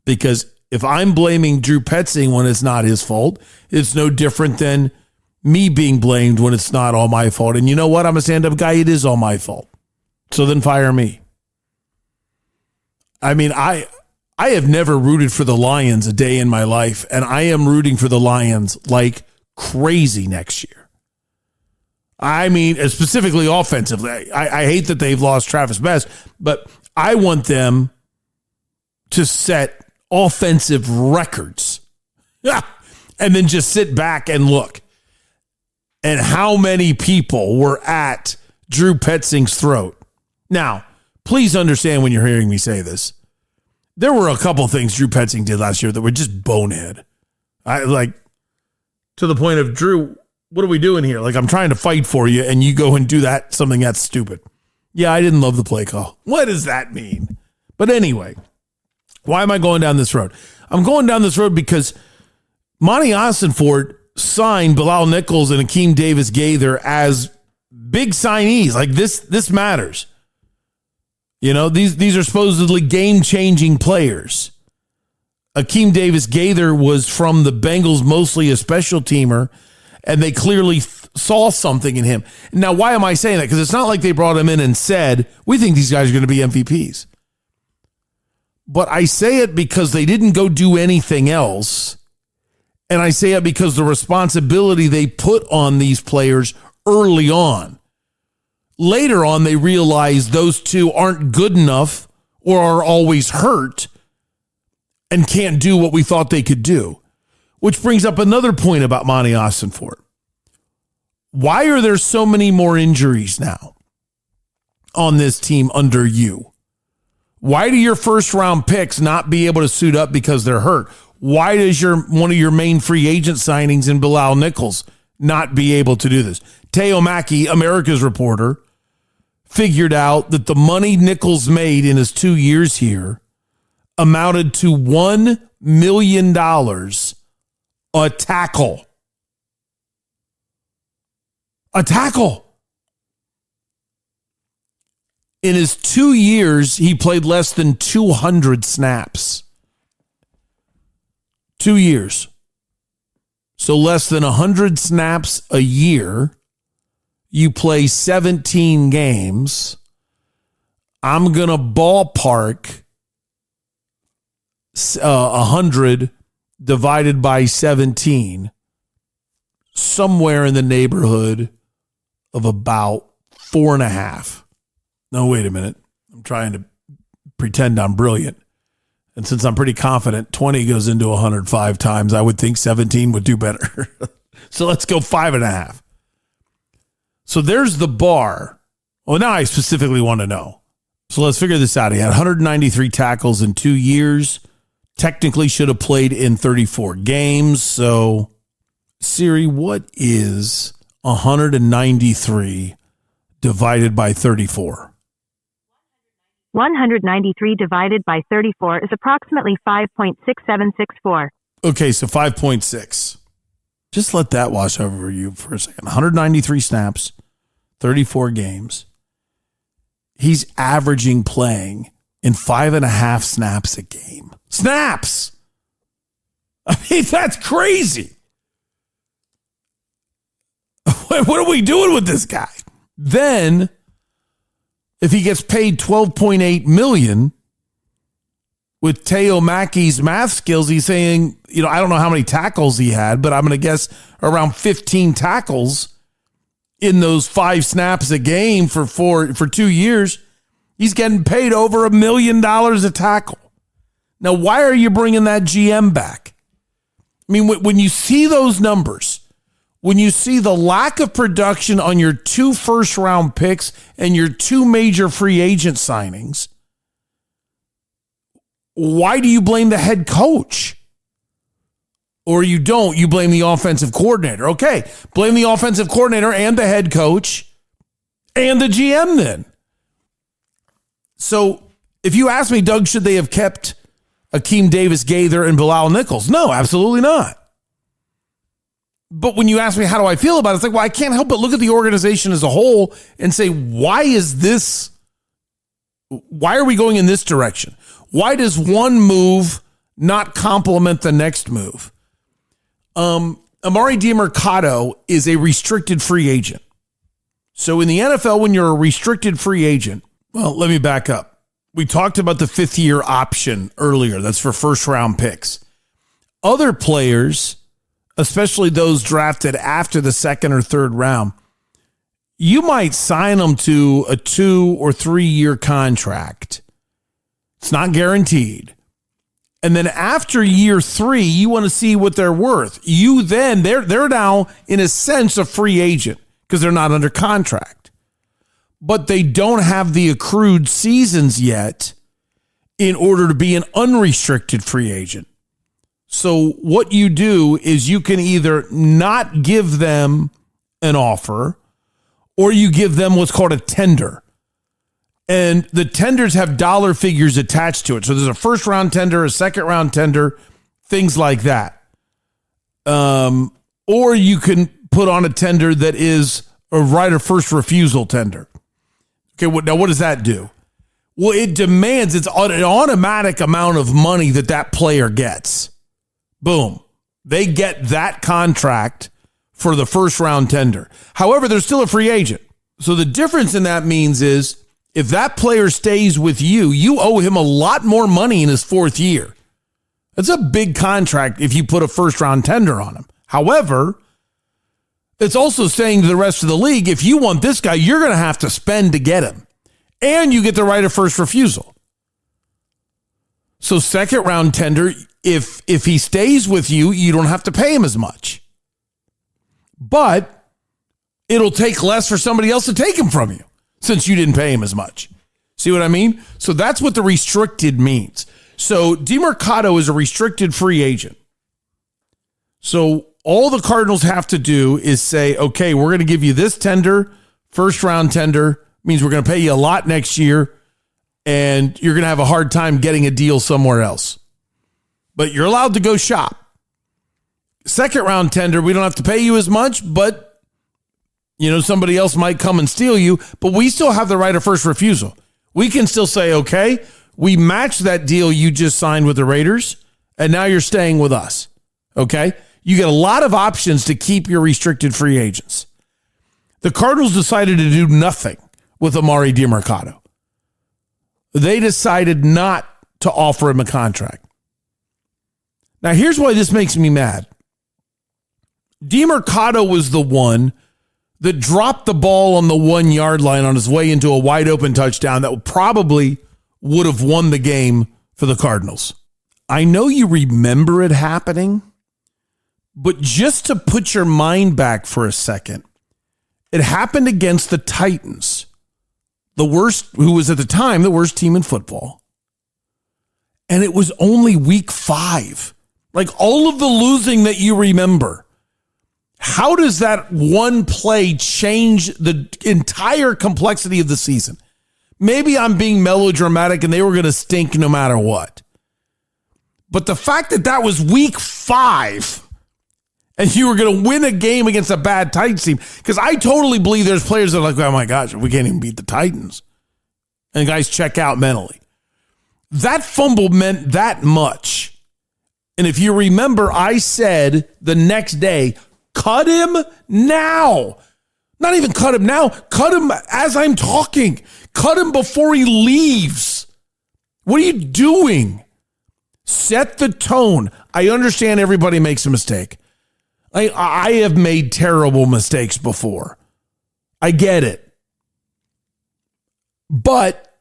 Because if I'm blaming Drew Petzing when it's not his fault, it's no different than me being blamed when it's not all my fault. And you know what? I'm a stand-up guy. It is all my fault. So then fire me. I mean, I have never rooted for the Lions a day in my life, and I am rooting for the Lions like crazy next year. I mean, specifically offensively. I hate that they've lost Travis Best, but I want them to set offensive records and then just sit back and look. And how many people were at Drew Petzing's throat? Now, please understand when you're hearing me say this, there were a couple things Drew Petzing did last year that were just bonehead. To the point of, Drew, what are we doing here? Like, I'm trying to fight for you, and you go and do something that's stupid. Yeah, I didn't love the play call. What does that mean? But anyway, why am I going down this road? I'm going down this road because Monty Ossenfort signed Bilal Nichols and Akeem Davis-Gaither as big signees. Like, this matters. These are supposedly game-changing players. Akeem Davis-Gaither was from the Bengals, mostly a special teamer, and they clearly saw something in him. Now, why am I saying that? Because it's not like they brought him in and said, we think these guys are going to be MVPs. But I say it because they didn't go do anything else. And I say it because the responsibility they put on these players early on. Later on, they realize those two aren't good enough or are always hurt and can't do what we thought they could do. Which brings up another point about Monty Ossenfort. Why are there so many more injuries now on this team under you? Why do your first round picks not be able to suit up because they're hurt? Why does one of your main free agent signings in Bilal Nichols not be able to do this? Teo Mackey, America's reporter, figured out that the money Nichols made in his 2 years here amounted to $1 million a tackle. A tackle. In his 2 years, he played less than 200 snaps. 2 years. So less than 100 snaps a year. You play 17 games. I'm going to ballpark 100 divided by 17, somewhere in the neighborhood of about 4.5. No, wait a minute. I'm trying to pretend I'm brilliant. And since I'm pretty confident 20 goes into 105 times, I would think 17 would do better. So let's go 5.5. So there's the bar. Well, now I specifically want to know. So let's figure this out. He had 193 tackles in 2 years. Technically should have played in 34 games. So, Siri, what is 193 divided by 34? 193 divided by 34 is approximately 5.6764. Okay, so 5.6. Just let that wash over you for a second. 193 snaps, 34 games. He's averaging playing in 5.5 snaps a game. Snaps! I mean, that's crazy. What are we doing with this guy? Then, if he gets paid $12.8 million, with Teo Mackey's math skills, he's saying, I don't know how many tackles he had, but I'm going to guess around 15 tackles in those 5 snaps a game for 2 years. He's getting paid over $1 million a tackle. Now, why are you bringing that GM back? I mean, when you see those numbers, when you see the lack of production on your 2 first-round picks and your 2 major free agent signings, why do you blame the head coach? Or you don't. You blame the offensive coordinator. Okay, blame the offensive coordinator and the head coach and the GM then. So if you ask me, Doug, should they have kept Akeem Davis-Gaither and Bilal Nichols? No, absolutely not. But when you ask me how do I feel about it, it's like, well, I can't help but look at the organization as a whole and say, why are we going in this direction? Why does one move not complement the next move? Amari DiMercato is a restricted free agent. So in the NFL, when you're a restricted free agent, well, let me back up. We talked about the 5th-year option earlier. That's for first-round picks. Other players, especially those drafted after the 2nd or 3rd round, you might sign them to a 2 or 3 year contract. It's not guaranteed. And then after year 3, you want to see what they're worth. They're now, in a sense, a free agent because they're not under contract. But they don't have the accrued seasons yet in order to be an unrestricted free agent. So what you do is you can either not give them an offer or you give them what's called a tender. And the tenders have dollar figures attached to it. So there's a first-round tender, a second-round tender, things like that. Or you can put on a tender that is a right of first refusal tender. Okay, now what does that do? Well, it demands it's an automatic amount of money that player gets. Boom. They get that contract for the first-round tender. However, they're still a free agent. So the difference in that means is if that player stays with you, you owe him a lot more money in his 4th year. That's a big contract if you put a first-round tender on him. However, it's also saying to the rest of the league, if you want this guy, you're going to have to spend to get him. And you get the right of first refusal. So second-round tender, if he stays with you, you don't have to pay him as much. But it'll take less for somebody else to take him from you, since you didn't pay him as much. See what I mean? So that's what the restricted means. So DeMarcado is a restricted free agent. So all the Cardinals have to do is say, okay, we're going to give you this tender, first-round tender, means we're going to pay you a lot next year, and you're going to have a hard time getting a deal somewhere else. But you're allowed to go shop. Second-round tender, we don't have to pay you as much, but somebody else might come and steal you, but we still have the right of first refusal. We can still say, okay, we match that deal you just signed with the Raiders, and now you're staying with us. Okay? You get a lot of options to keep your restricted free agents. The Cardinals decided to do nothing with Amari DeMarcado. They decided not to offer him a contract. Now, here's why this makes me mad. DeMarcado was the one that dropped the ball on the 1 yard line on his way into a wide open touchdown that probably would have won the game for the Cardinals. I know you remember it happening, but just to put your mind back for a second, it happened against the Titans, who was at the time the worst team in football. And it was only week 5. Like all of the losing that you remember. How does that one play change the entire complexity of the season? Maybe I'm being melodramatic and they were going to stink no matter what. But the fact that was week 5 and you were going to win a game against a bad Titans team, because I totally believe there's players that are like, oh my gosh, we can't even beat the Titans. And guys check out mentally. That fumble meant that much. And if you remember, I said the next day, cut him now. Not even cut him now. Cut him as I'm talking. Cut him before he leaves. What are you doing? Set the tone. I understand everybody makes a mistake. I have made terrible mistakes before. I get it. But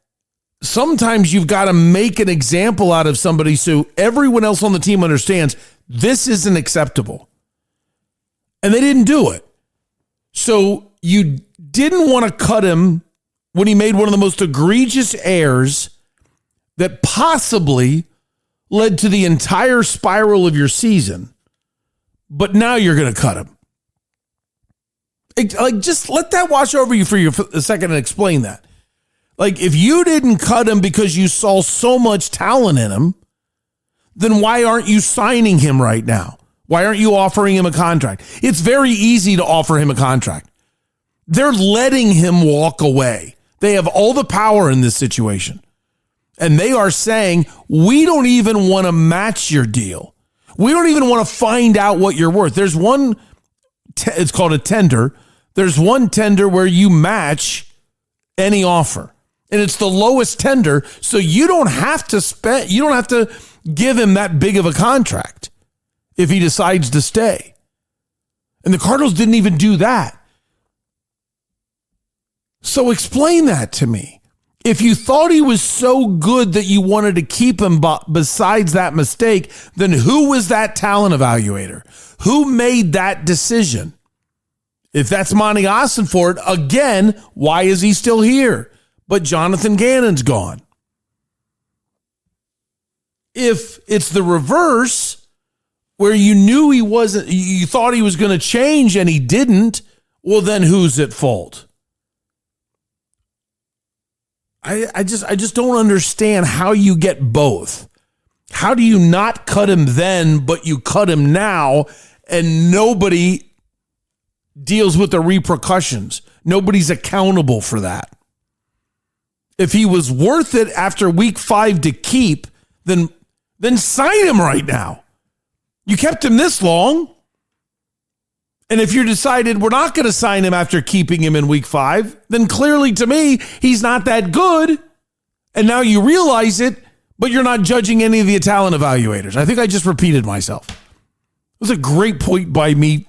sometimes you've got to make an example out of somebody so everyone else on the team understands this isn't acceptable. And they didn't do it. So you didn't want to cut him when he made one of the most egregious errors that possibly led to the entire spiral of your season. But now you're going to cut him. Just let that wash over you for a second and explain that. Like, if you didn't cut him because you saw so much talent in him, then why aren't you signing him right now? Why aren't you offering him a contract? It's very easy to offer him a contract. They're letting him walk away. They have all the power in this situation. And they are saying, we don't even want to match your deal. We don't even want to find out what you're worth. There's one, it's called a tender. There's one tender where you match any offer. And it's the lowest tender, so you don't have to give him that big of a contract if he decides to stay. And the Cardinals didn't even do that. So explain that to me. If you thought he was so good that you wanted to keep him, besides that mistake, then who was that talent evaluator? Who made that decision? If that's Monty Ossenford, again, why is he still here? But Jonathan Gannon's gone. If it's the reverse, where you knew you thought he was going to change and he didn't, well, then who's at fault? I just don't understand how you get both. How do you not cut him then, but you cut him now, and nobody deals with the repercussions? Nobody's accountable for that. If he was worth it after week 5 to keep, then sign him right now. You kept him this long. And if you decided we're not going to sign him after keeping him in week 5, then clearly to me, he's not that good. And now you realize it, but you're not judging any of the talent evaluators. I think I just repeated myself. It was a great point by me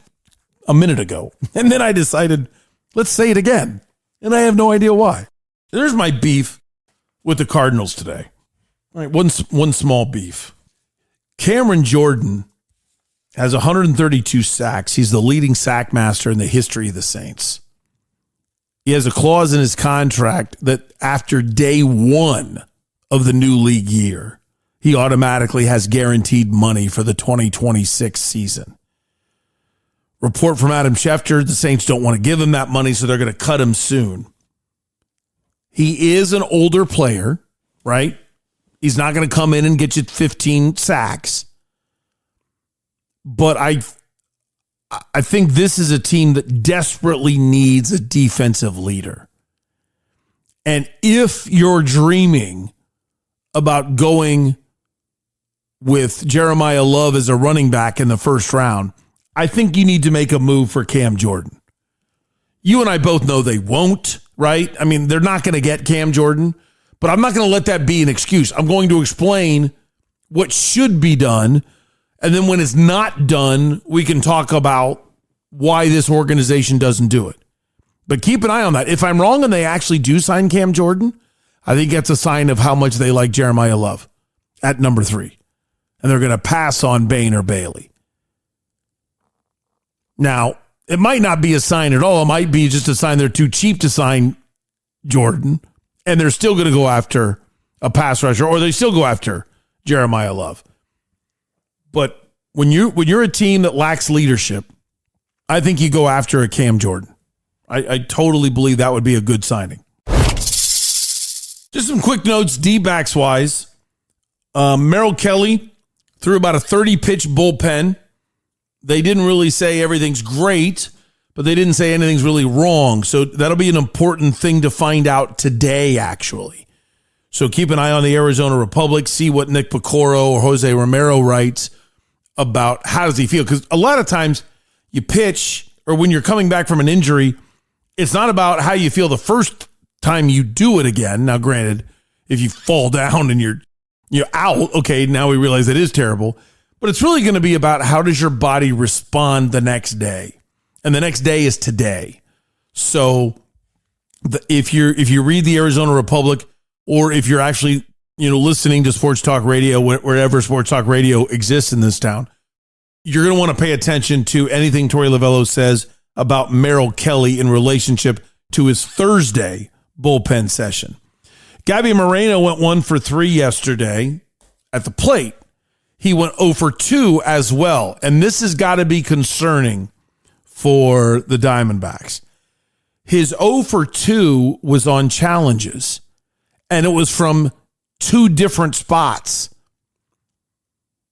a minute ago. And then I decided, let's say it again. And I have no idea why. There's my beef with the Cardinals today. All right, one small beef. Cameron Jordan has 132 sacks. He's the leading sack master in the history of the Saints. He has a clause in his contract that after day 1 of the new league year, he automatically has guaranteed money for the 2026 season. Report from Adam Schefter, the Saints don't want to give him that money, so they're going to cut him soon. He is an older player, right? He's not going to come in and get you 15 sacks. But I think this is a team that desperately needs a defensive leader. And if you're dreaming about going with Jeremiah Love as a running back in the first round, I think you need to make a move for Cam Jordan. You and I both know they won't, right? I mean, they're not going to get Cam Jordan, but I'm not going to let that be an excuse. I'm going to explain what should be done. And then when it's not done, we can talk about why this organization doesn't do it. But keep an eye on that. If I'm wrong and they actually do sign Cam Jordan, I think that's a sign of how much they like Jeremiah Love at number 3. And they're going to pass on Bain or Bailey. Now, it might not be a sign at all. It might be just a sign they're too cheap to sign Jordan. And they're still going to go after a pass rusher, or they still go after Jeremiah Love. But when you're a team that lacks leadership, I think you go after a Cam Jordan. I totally believe that would be a good signing. Just some quick notes, DBACKS wise. Merrill Kelly threw about a 30-pitch bullpen. They didn't really say everything's great, but they didn't say anything's really wrong. So that'll be an important thing to find out today, actually. So keep an eye on the Arizona Republic, see what Nick Picoro or Jose Romero writes about how does he feel. Because a lot of times you pitch, or when you're coming back from an injury, it's not about how you feel the first time you do it again. Now, granted, if you fall down and you're out, okay, now we realize that is terrible. But it's really going to be about how does your body respond the next day. And the next day is today. So if you read the Arizona Republic, or if you're actually listening to Sports Talk Radio, wherever Sports Talk Radio exists in this town, you're going to want to pay attention to anything Torey Lovello says about Merrill Kelly in relationship to his Thursday bullpen session. Gabby Moreno went 1 for 3 yesterday at the plate. He went 0 for 2 as well. And this has got to be concerning for the Diamondbacks. His 0 for 2 was on challenges, and it was from 2 different spots.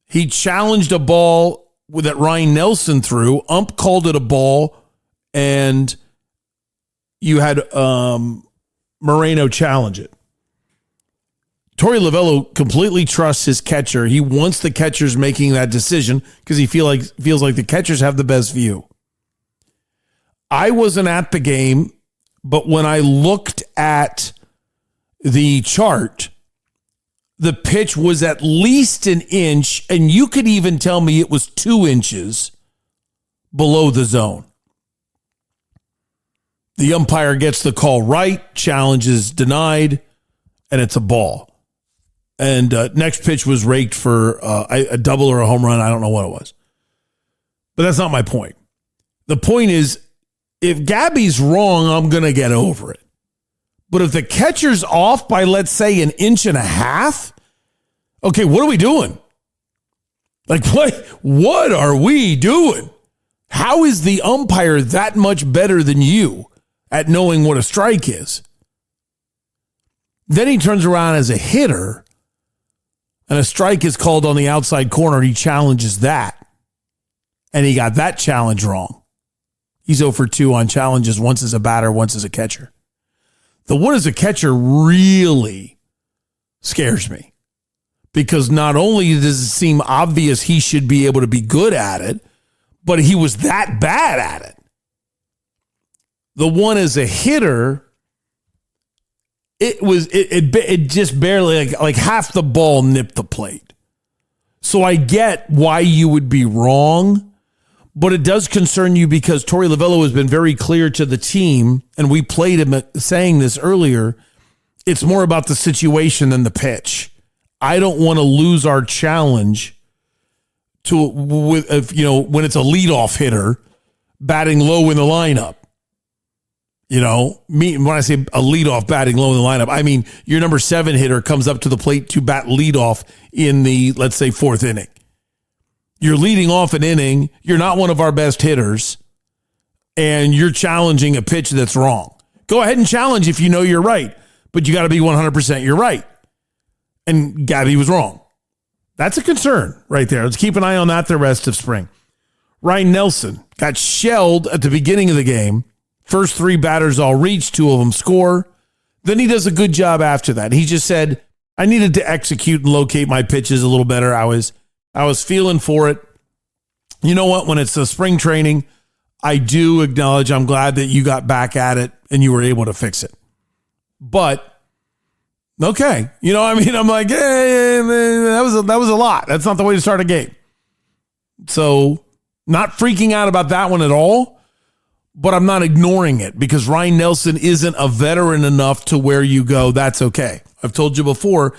He challenged a ball that Ryan Nelson threw. Ump called it a ball, and you had Moreno challenge it. Torey Lovello completely trusts his catcher. He wants the catchers making that decision because he feels like the catchers have the best view. I wasn't at the game, but when I looked at the chart, the pitch was at least an inch, and you could even tell me it was 2 inches below the zone. The umpire gets the call right, challenge is denied, and it's a ball. And next pitch was raked for a double or a home run. I don't know what it was. But that's not my point. The point is, if Gabby's wrong, I'm going to get over it. But if the catcher's off by, let's say, 1.5 inches, okay, what are we doing? Like, what are we doing? How is the umpire that much better than you at knowing what a strike is? Then he turns around as a hitter, and a strike is called on the outside corner, and he challenges that. And he got that challenge wrong. He's 0 for 2 on challenges, once as a batter, once as a catcher. The one as a catcher really scares me, because not only does it seem obvious he should be able to be good at it, but he was that bad at it. The one as a hitter, it just barely, like half the ball nipped the plate. So I get why you would be wrong, but it does concern you because Torey Lovello has been very clear to the team, and we played him saying this earlier, it's more about the situation than the pitch. I don't want to lose our challenge when it's a leadoff hitter batting low in the lineup. When I say a leadoff batting low in the lineup, I mean your number 7 hitter comes up to the plate to bat leadoff in the, let's say, 4th inning. You're leading off an inning. You're not one of our best hitters, and you're challenging a pitch that's wrong. Go ahead and challenge if you know you're right, but you got to be 100% you're right. And Gabby was wrong. That's a concern right there. Let's keep an eye on that the rest of spring. Ryan Nelson got shelled at the beginning of the game. First 3 batters all reach, 2 of them score. Then he does a good job after that. He just said, I needed to execute and locate my pitches a little better. I was feeling for it. You know what? When it's a spring training, I do acknowledge I'm glad that you got back at it and you were able to fix it. But, okay. I'm like, hey, that was a lot. That's not the way to start a game. So, not freaking out about that one at all. But I'm not ignoring it because Ryan Nelson isn't a veteran enough to where you go, that's okay. I've told you before,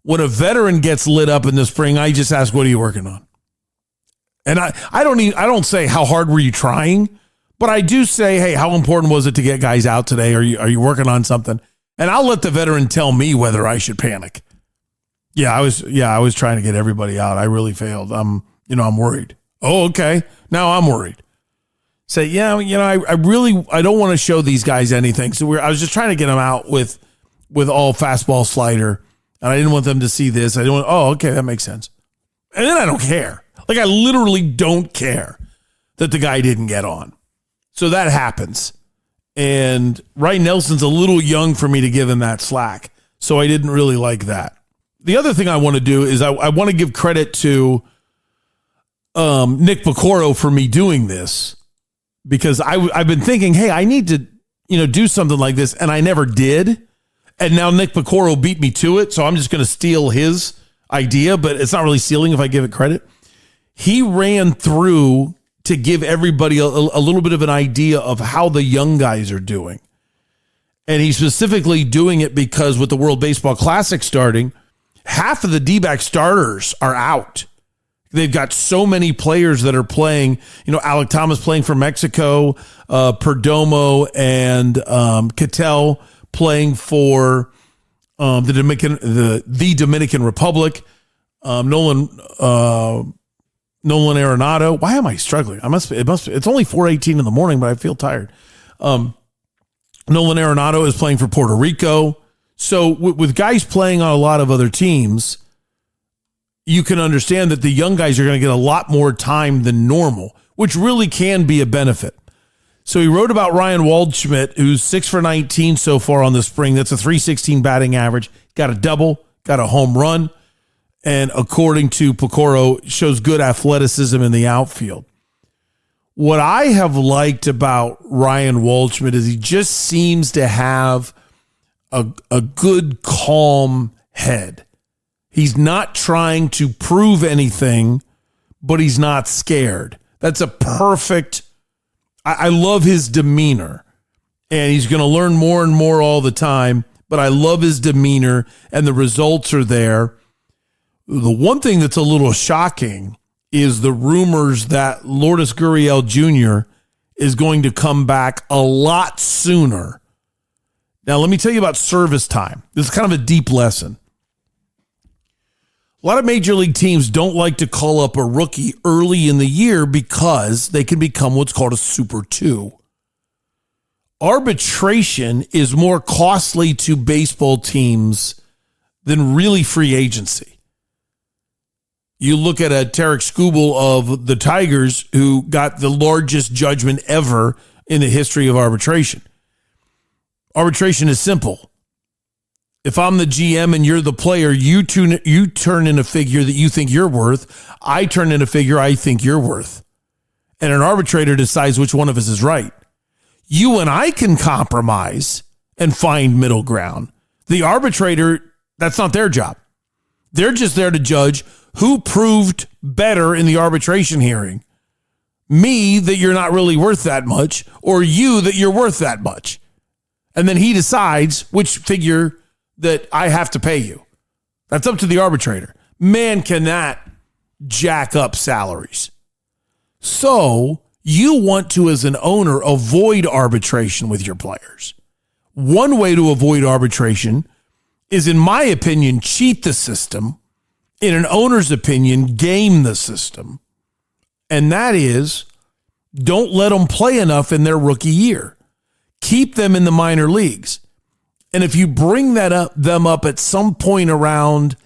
when a veteran gets lit up in the spring, I just ask, what are you working on? And I don't say, how hard were you trying? But I do say, hey, how important was it to get guys out today? Are you working on something? And I'll let the veteran tell me whether I should panic. I was trying to get everybody out. I really failed. I'm worried. Oh, okay. Now I'm worried. Say, I don't want to show these guys anything. So I was just trying to get them out with all fastball slider. And I didn't want them to see this. Okay, that makes sense. And then I don't care. Like, I literally don't care that the guy didn't get on. So that happens. And Ryan Nelson's a little young for me to give him that slack. So I didn't really like that. The other thing I want to do is I want to give credit to Nick Picoro for me doing this. Because I've been thinking, hey, I need to, do something like this, and I never did. And now Nick Picoro beat me to it, so I'm just going to steal his idea, but it's not really stealing if I give it credit. He ran through to give everybody a little bit of an idea of how the young guys are doing. And he's specifically doing it because with the World Baseball Classic starting, half of the DBACKS starters are out. They've got so many players that are playing. Alec Thomas playing for Mexico, Perdomo and Cattell playing for the Dominican Republic. Nolan Arenado. Why am I struggling? It's only 4:18 in the morning, but I feel tired. Nolan Arenado is playing for Puerto Rico. So with guys playing on a lot of other teams, you can understand that the young guys are going to get a lot more time than normal, which really can be a benefit. So he wrote about Ryan Waldschmidt, who's 6 for 19 so far on the spring. That's a .316 batting average. Got a double, got a home run, and according to Picoro, shows good athleticism in the outfield. What I have liked about Ryan Waldschmidt is he just seems to have a good, calm head. He's not trying to prove anything, but he's not scared. That's a perfect, I love his demeanor. And he's going to learn more and more all the time, but I love his demeanor, and the results are there. The one thing that's a little shocking is the rumors that Lourdes Gurriel Jr. is going to come back a lot sooner. Now, let me tell you about service time. This is kind of a deep lesson. A lot of major league teams don't like to call up a rookie early in the year because they can become what's called a Super 2. Arbitration is more costly to baseball teams than really free agency. You look at a Tarek Skubal of the Tigers, who got the largest judgment ever in the history of arbitration. Arbitration is simple. If I'm the GM and you're the player, you turn in a figure that you think you're worth. I turn in a figure I think you're worth. And an arbitrator decides which one of us is right. You and I can compromise and find middle ground. The arbitrator, that's not their job. They're just there to judge who proved better in the arbitration hearing. Me, that you're not really worth that much, or you, that you're worth that much. And then he decides which figure that I have to pay you. That's up to the arbitrator. Man, can that jack up salaries. So you want to, as an owner, avoid arbitration with your players. One way to avoid arbitration is, in my opinion, cheat the system. In an owner's opinion, game the system. And that is, don't let them play enough in their rookie year. Keep them in the minor leagues. And if you bring them up at some point around,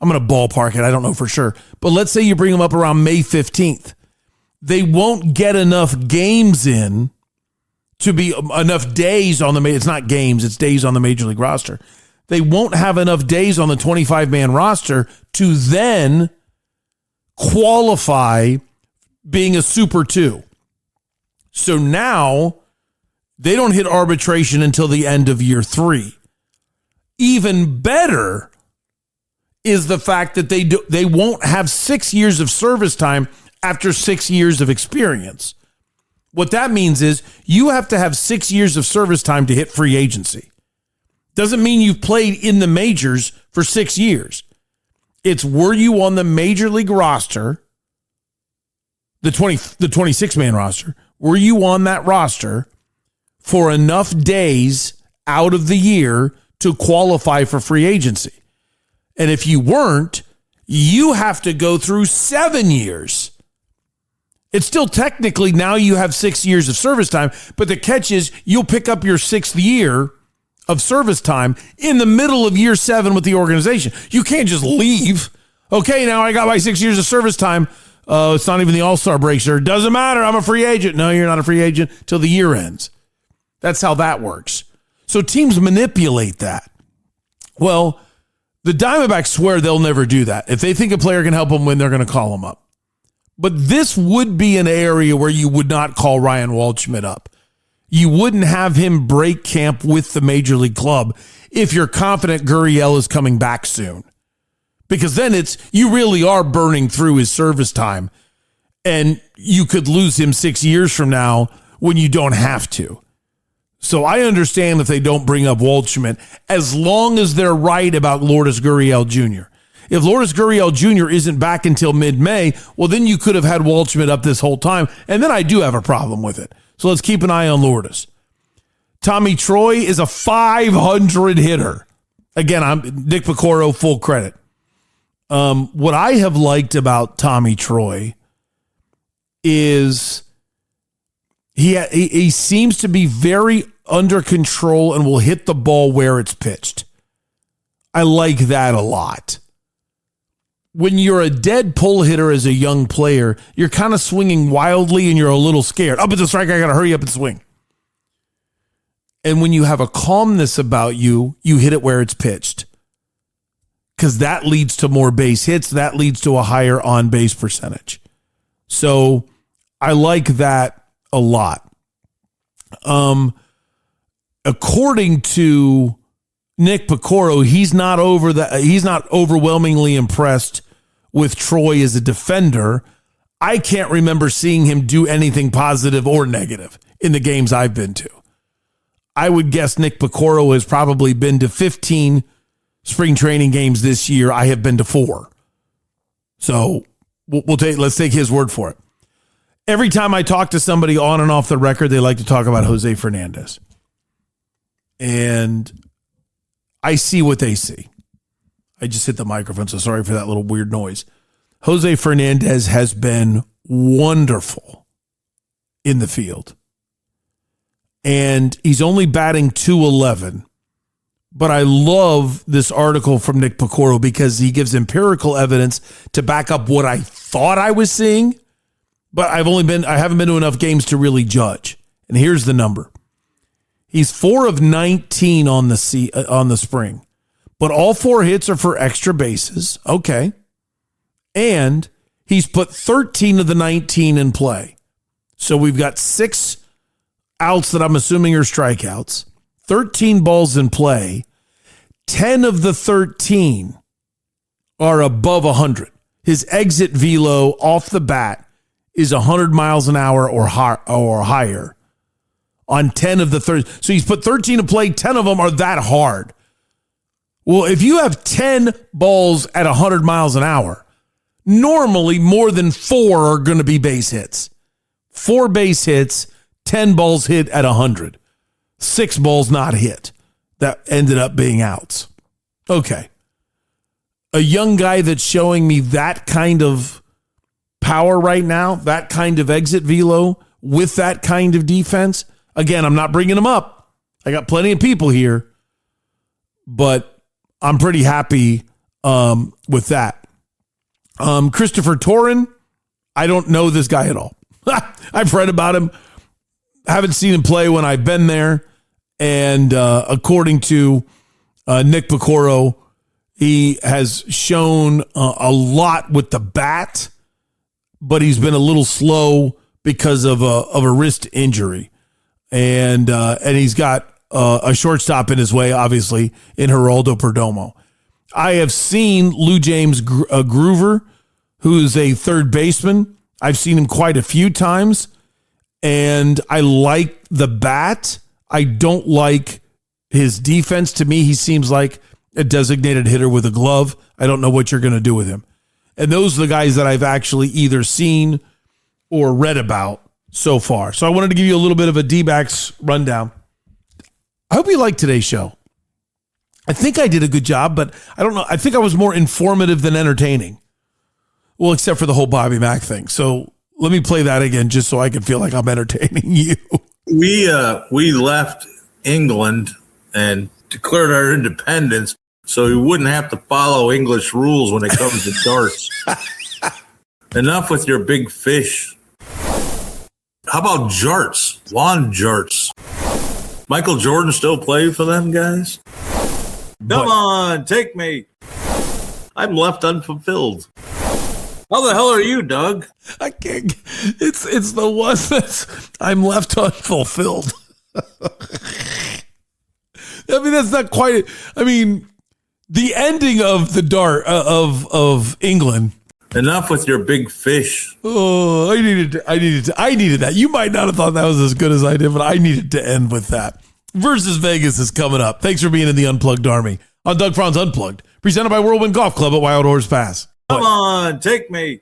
I'm going to ballpark it, I don't know for sure, but let's say you bring them up around May 15th. They won't get enough games in to be enough days on it's not games, it's days on the major league roster. They won't have enough days on the 25-man roster to then qualify being a Super 2. So now they don't hit arbitration until the end of year 3. Even better is the fact that they won't have 6 years of service time after 6 years of experience. What that means is you have to have 6 years of service time to hit free agency. Doesn't mean you've played in the majors for 6 years. It's, were you on the major league roster, the 26-man roster, were you on that roster for enough days out of the year to qualify for free agency? And if you weren't, you have to go through 7 years. It's still technically, now you have 6 years of service time, but the catch is you'll pick up your 6th year of service time in the middle of year 7 with the organization. You can't just leave. Okay, now I got my 6 years of service time. It's not even the All-Star break, sir. Doesn't matter. I'm a free agent. No, you're not a free agent till the year ends. That's how that works. So teams manipulate that. Well, the Diamondbacks swear they'll never do that. If they think a player can help them win, they're going to call him up. But this would be an area where you would not call Ryan Waldschmidt up. You wouldn't have him break camp with the major league club if you're confident Gurriel is coming back soon. Because then you really are burning through his service time, and you could lose him 6 years from now when you don't have to. So I understand if they don't bring up Waldschmidt, as long as they're right about Lourdes Gurriel Jr. If Lourdes Gurriel Jr. isn't back until mid-May, well, then you could have had Waldschmidt up this whole time, and then I do have a problem with it. So let's keep an eye on Lourdes. Tommy Troy is a 500 hitter. Again, I'm Nick Picoro, full credit. What I have liked about Tommy Troy is he seems to be very under control and will hit the ball where it's pitched. I like that a lot. When you're a dead pull hitter as a young player, you're kind of swinging wildly and you're a little scared. Up at the strike, I got to hurry up and swing. And when you have a calmness about you, you hit it where it's pitched. Because that leads to more base hits. That leads to a higher on-base percentage. So I like that a lot. According to Nick Pecoro, he's not overwhelmingly impressed with Troy as a defender. I can't remember seeing him do anything positive or negative in the games I've been to. I would guess Nick Pecoro has probably been to 15 spring training games this year. I have been to 4. So let's take his word for it. Every time I talk to somebody on and off the record, they like to talk about Jose Fernandez. And I see what they see. I just hit the microphone, so sorry for that little weird noise. Jose Fernandez has been wonderful in the field. And he's only batting .211. But I love this article from Nick Pecoro because he gives empirical evidence to back up what I thought I was seeing. But I haven't been to enough games to really judge. And here's the number. He's 4 of 19 on the spring. But all 4 hits are for extra bases. Okay. And he's put 13 of the 19 in play. So we've got 6 outs that I'm assuming are strikeouts, 13 balls in play. 10 of the 13 are above 100. His exit velo off the bat is 100 miles an hour or higher on 10 of the 30. So he's put 13 in play. 10 of them are that hard. Well, if you have 10 balls at 100 miles an hour, normally more than 4 are going to be base hits. 4 base hits, 10 balls hit at 100. 6 balls not hit that ended up being outs. Okay. A young guy that's showing me that kind of power right now, that kind of exit velo with that kind of defense. Again, I'm not bringing him up. I got plenty of people here, but I'm pretty happy with that. Christopher Torin, I don't know this guy at all. I've read about him. Haven't seen him play when I've been there. And according to Nick Pecoro, he has shown a lot with the bat, but he's been a little slow because of a wrist injury. And he's got a shortstop in his way, obviously, in Geraldo Perdomo. I have seen Lou James Groover, who's a third baseman. I've seen him quite a few times, and I like the bat. I don't like his defense. To me, he seems like a designated hitter with a glove. I don't know what you're going to do with him. And those are the guys that I've actually either seen or read about so far. So I wanted to give you a little bit of a DBACKS rundown. I hope you liked today's show. I think I did a good job, but I don't know. I think I was more informative than entertaining. Well, except for the whole Bobby Mack thing. So let me play that again just so I can feel like I'm entertaining you. We left England and declared our independence so we wouldn't have to follow English rules when it comes to darts. Enough with your big fish. How about jarts? Lawn jarts. Michael Jordan still play for them guys? Come on, take me. I'm left unfulfilled. How the hell are you, Doug? I can't. It's the one that's I'm left unfulfilled. I mean, that's not quite it. I mean, the ending of the dart of England. Enough with your big fish. Oh, I needed that. You might not have thought that was as good as I did, but I needed to end with that. Versus Vegas is coming up. Thanks for being in the Unplugged Army on Doug Franz Unplugged, presented by Whirlwind Golf Club at Wild Horse Pass. Come on, take me.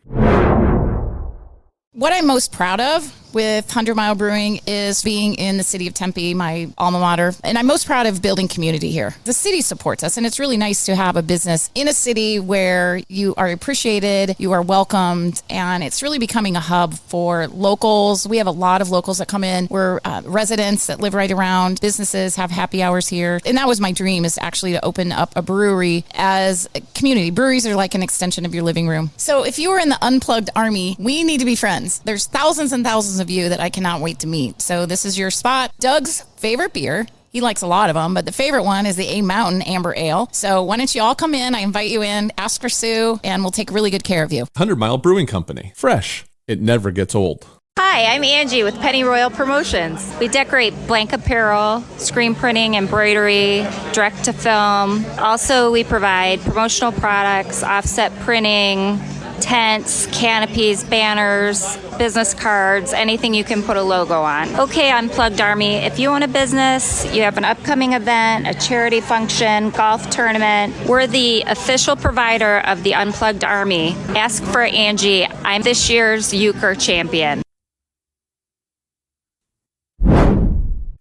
What I'm most proud of with 100 Mile Brewing is being in the city of Tempe, my alma mater. And I'm most proud of building community here. The city supports us, and it's really nice to have a business in a city where you are appreciated, you are welcomed, and it's really becoming a hub for locals. We have a lot of locals that come in. We're residents that live right around. Businesses have happy hours here. And that was my dream, is actually to open up a brewery as a community. Breweries are like an extension of your living room. So if you are in the Unplugged Army, we need to be friends. There's thousands and thousands of you that I cannot wait to meet. So this is your spot. Doug's favorite beer. He likes a lot of them, but the favorite one is the A Mountain Amber Ale. So why don't you all come in? I invite you in, ask for Sue, and we'll take really good care of you. 100 Mile Brewing Company. Fresh. It never gets old. Hi, I'm Angie with Penny Royal Promotions. We decorate blank apparel, screen printing, embroidery, direct to film. Also, we provide promotional products, offset printing, tents, canopies, banners, business cards, anything you can put a logo on. Okay, Unplugged Army, if you own a business, you have an upcoming event, a charity function, golf tournament, we're the official provider of the Unplugged Army. Ask for Angie. I'm this year's Euchre champion.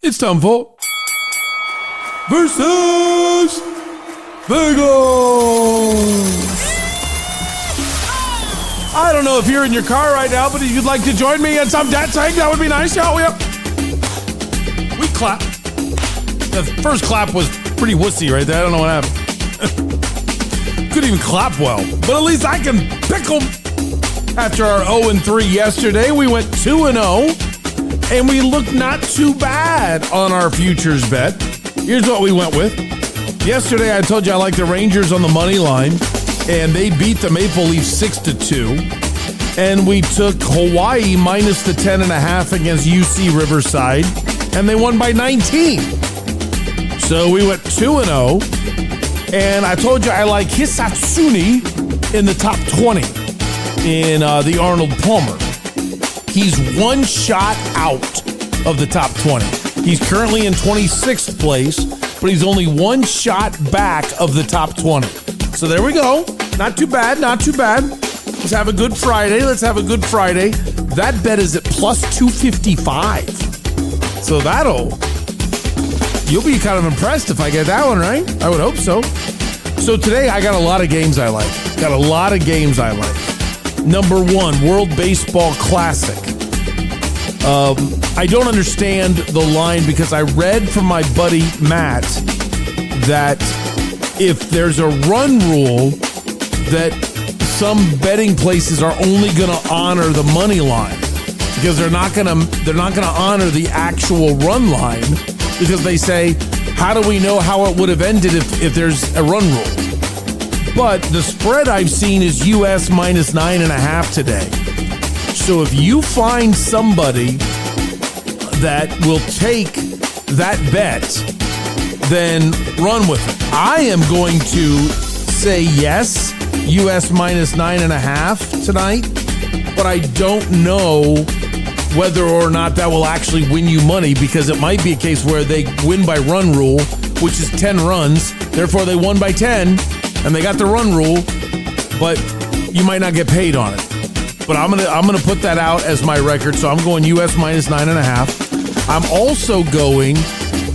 It's time for versus Vegas. I don't know if you're in your car right now, but if you'd like to join me in some dancing, that would be nice. Yeah, we clap. The first clap was pretty wussy right there. I don't know what happened. Couldn't even clap well, but at least I can pick them. After our 0-3 yesterday, we went 2-0. And we looked not too bad on our futures bet. Here's what we went with. Yesterday, I told you I like the Rangers on the money line, and they beat the Maple Leafs 6-2. And we took Hawaii minus the 10.5 against UC Riverside, and they won by 19. So we went 2-0. And I told you I like Hisatsuni in the top 20 in the Arnold Palmer. He's one shot out of the top 20. He's currently in 26th place, but he's only one shot back of the top 20. So there we go. Not too bad, not too bad. Let's have a good Friday. That bet is at plus 255. So you'll be kind of impressed if I get that one right. I would hope so. So today I got a lot of games I like. Number 1, World Baseball Classic. I don't understand the line because I read from my buddy Matt that if there's a run rule that some betting places are only going to honor the money line because they're not going to honor the actual run line because they say, how do we know how it would have ended if there's a run rule? But the spread I've seen is US minus 9.5 today. So if you find somebody that will take that bet, then run with it. I am going to say yes, US minus 9.5 tonight, but I don't know whether or not that will actually win you money because it might be a case where they win by run rule, which is 10 runs. Therefore, they won by 10. And they got the run rule, but you might not get paid on it. But I'm gonna put that out as my record. So I'm going US minus 9.5. I'm also going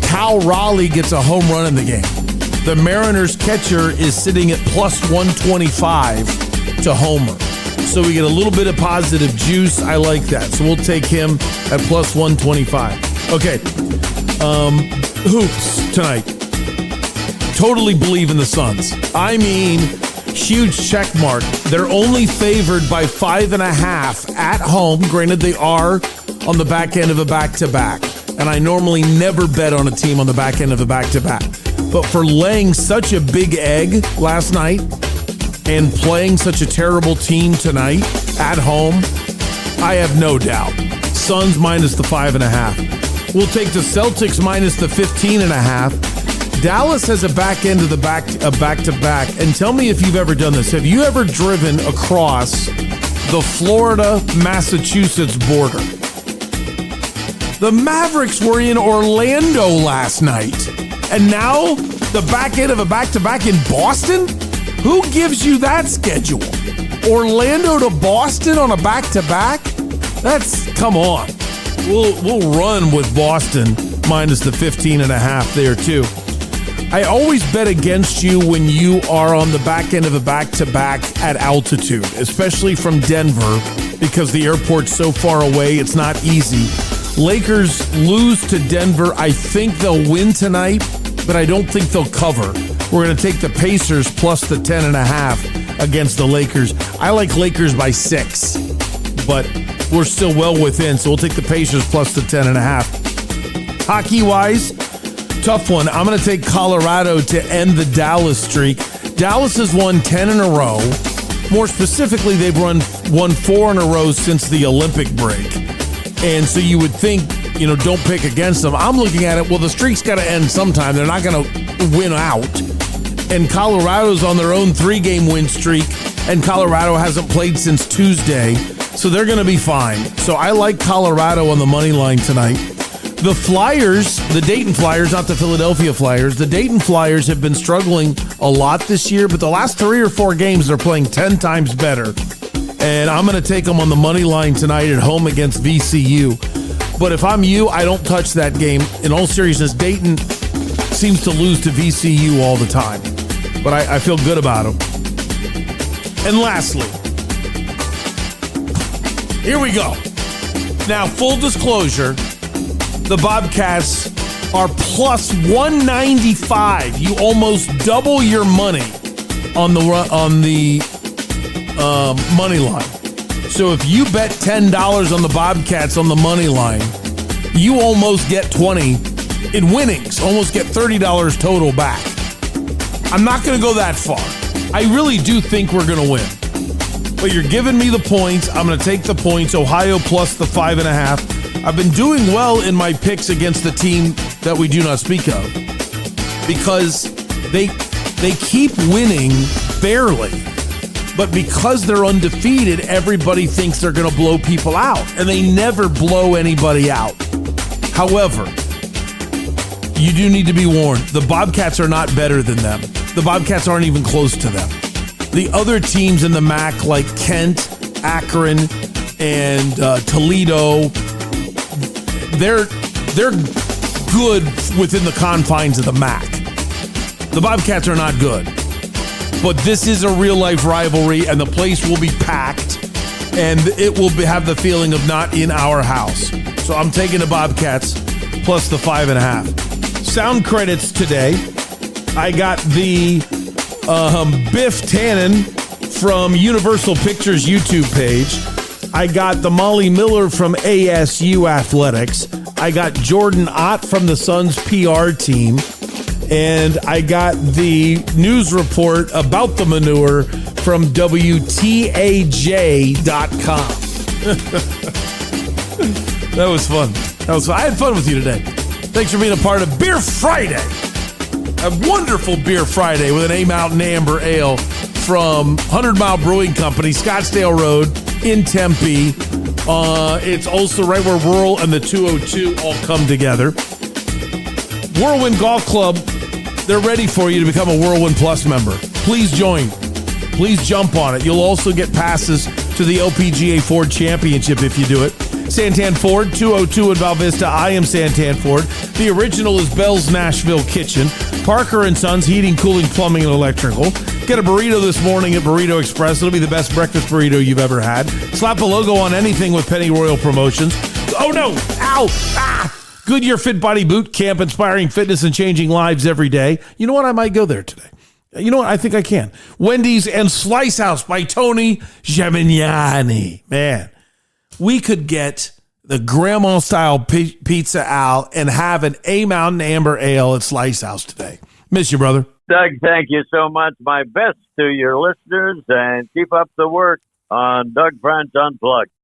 Cal Raleigh gets a home run in the game. The Mariners catcher is sitting at plus 125 to homer. So we get a little bit of positive juice. I like that. So we'll take him at plus 125. Okay. Hoops tonight. Totally believe in the Suns. I mean, huge check mark. They're only favored by 5.5 at home. Granted, they are on the back end of a back-to-back. And I normally never bet on a team on the back end of a back-to-back. But for laying such a big egg last night and playing such a terrible team tonight at home, I have no doubt. Suns minus the 5.5. We'll take the Celtics minus the 15.5. Dallas has a back end of the back-to-back. And tell me if you've ever done this. Have you ever driven across the Florida-Massachusetts border? The Mavericks were in Orlando last night. And now the back end of a back-to-back in Boston? Who gives you that schedule? Orlando to Boston on a back-to-back? Come on. We'll run with Boston minus the 15.5 there too. I always bet against you when you are on the back end of a back-to-back at altitude, especially from Denver, because the airport's so far away, it's not easy. Lakers lose to Denver. I think they'll win tonight, but I don't think they'll cover. We're going to take the Pacers plus the 10.5 against the Lakers. I like Lakers by 6, but we're still well within, so we'll take the Pacers plus the 10.5. Hockey-wise, tough one. I'm going to take Colorado to end the Dallas streak. Dallas has won 10 in a row. More specifically, they've won 4 in a row since the Olympic break. And so you would think, don't pick against them. I'm looking at it, well, the streak's got to end sometime. They're not going to win out. And Colorado's on their own 3-game win streak, and Colorado hasn't played since Tuesday. So they're going to be fine. So I like Colorado on the money line tonight. The Flyers, the Dayton Flyers, not the Philadelphia Flyers, the Dayton Flyers have been struggling a lot this year, but the last 3 or 4 games they're playing 10 times better. And I'm going to take them on the money line tonight at home against VCU. But if I'm you, I don't touch that game. In all seriousness, Dayton seems to lose to VCU all the time. But I feel good about them. And lastly, here we go. Now, full disclosure, the Bobcats are plus 195. You almost double your money on the money line. So if you bet $10 on the Bobcats on the money line, you almost get 20 in winnings, almost get $30 total back. I'm not going to go that far. I really do think we're going to win. But you're giving me the points. I'm going to take the points. Ohio plus the 5.5. I've been doing well in my picks against the team that we do not speak of because they keep winning barely. But because they're undefeated, everybody thinks they're going to blow people out, and they never blow anybody out. However, you do need to be warned. The Bobcats are not better than them. The Bobcats aren't even close to them. The other teams in the MAC, like Kent, Akron, and Toledo, they're good within the confines of the MAC. The Bobcats are not good. But this is a real-life rivalry, and the place will be packed, and it will have the feeling of not in our house. So I'm taking the Bobcats plus the 5.5. Sound credits today. I got the Biff Tannen from Universal Pictures YouTube page. I got the Molly Miller from ASU Athletics. I got Jordan Ott from the SUNS PR team. And I got the news report about the manure from WTAJ.com. That was fun. I had fun with you today. Thanks for being a part of Beer Friday. A wonderful Beer Friday with an A Mountain Amber Ale from 100 Mile Brewing Company, Scottsdale Road in Tempe. It's also right where Rural and the 202 all come together. Whirlwind Golf Club, they're ready for you to become a Whirlwind Plus member. Please join. Please jump on it. You'll also get passes to the LPGA Ford Championship if you do it. Santan Ford, 202 in Val Vista. I am Santan Ford. The original is Bell's Nashville Kitchen. Parker & Sons, heating, cooling, plumbing, and electrical. Get a burrito this morning at Burrito Express. It'll be the best breakfast burrito you've ever had. Slap a logo on anything with Penny Royal Promotions. Oh, no. Ow. Ah. Goodyear Fit Body Boot Camp, inspiring fitness and changing lives every day. You know what? I might go there today. You know what? I think I can. Wendy's and Slice House by Tony Gemignani. Man, we could get the grandma-style pizza out and have an A Mountain Amber Ale at Slice House today. Miss you, brother. Doug, thank you so much. My best to your listeners, and keep up the work on Doug French Unplugged.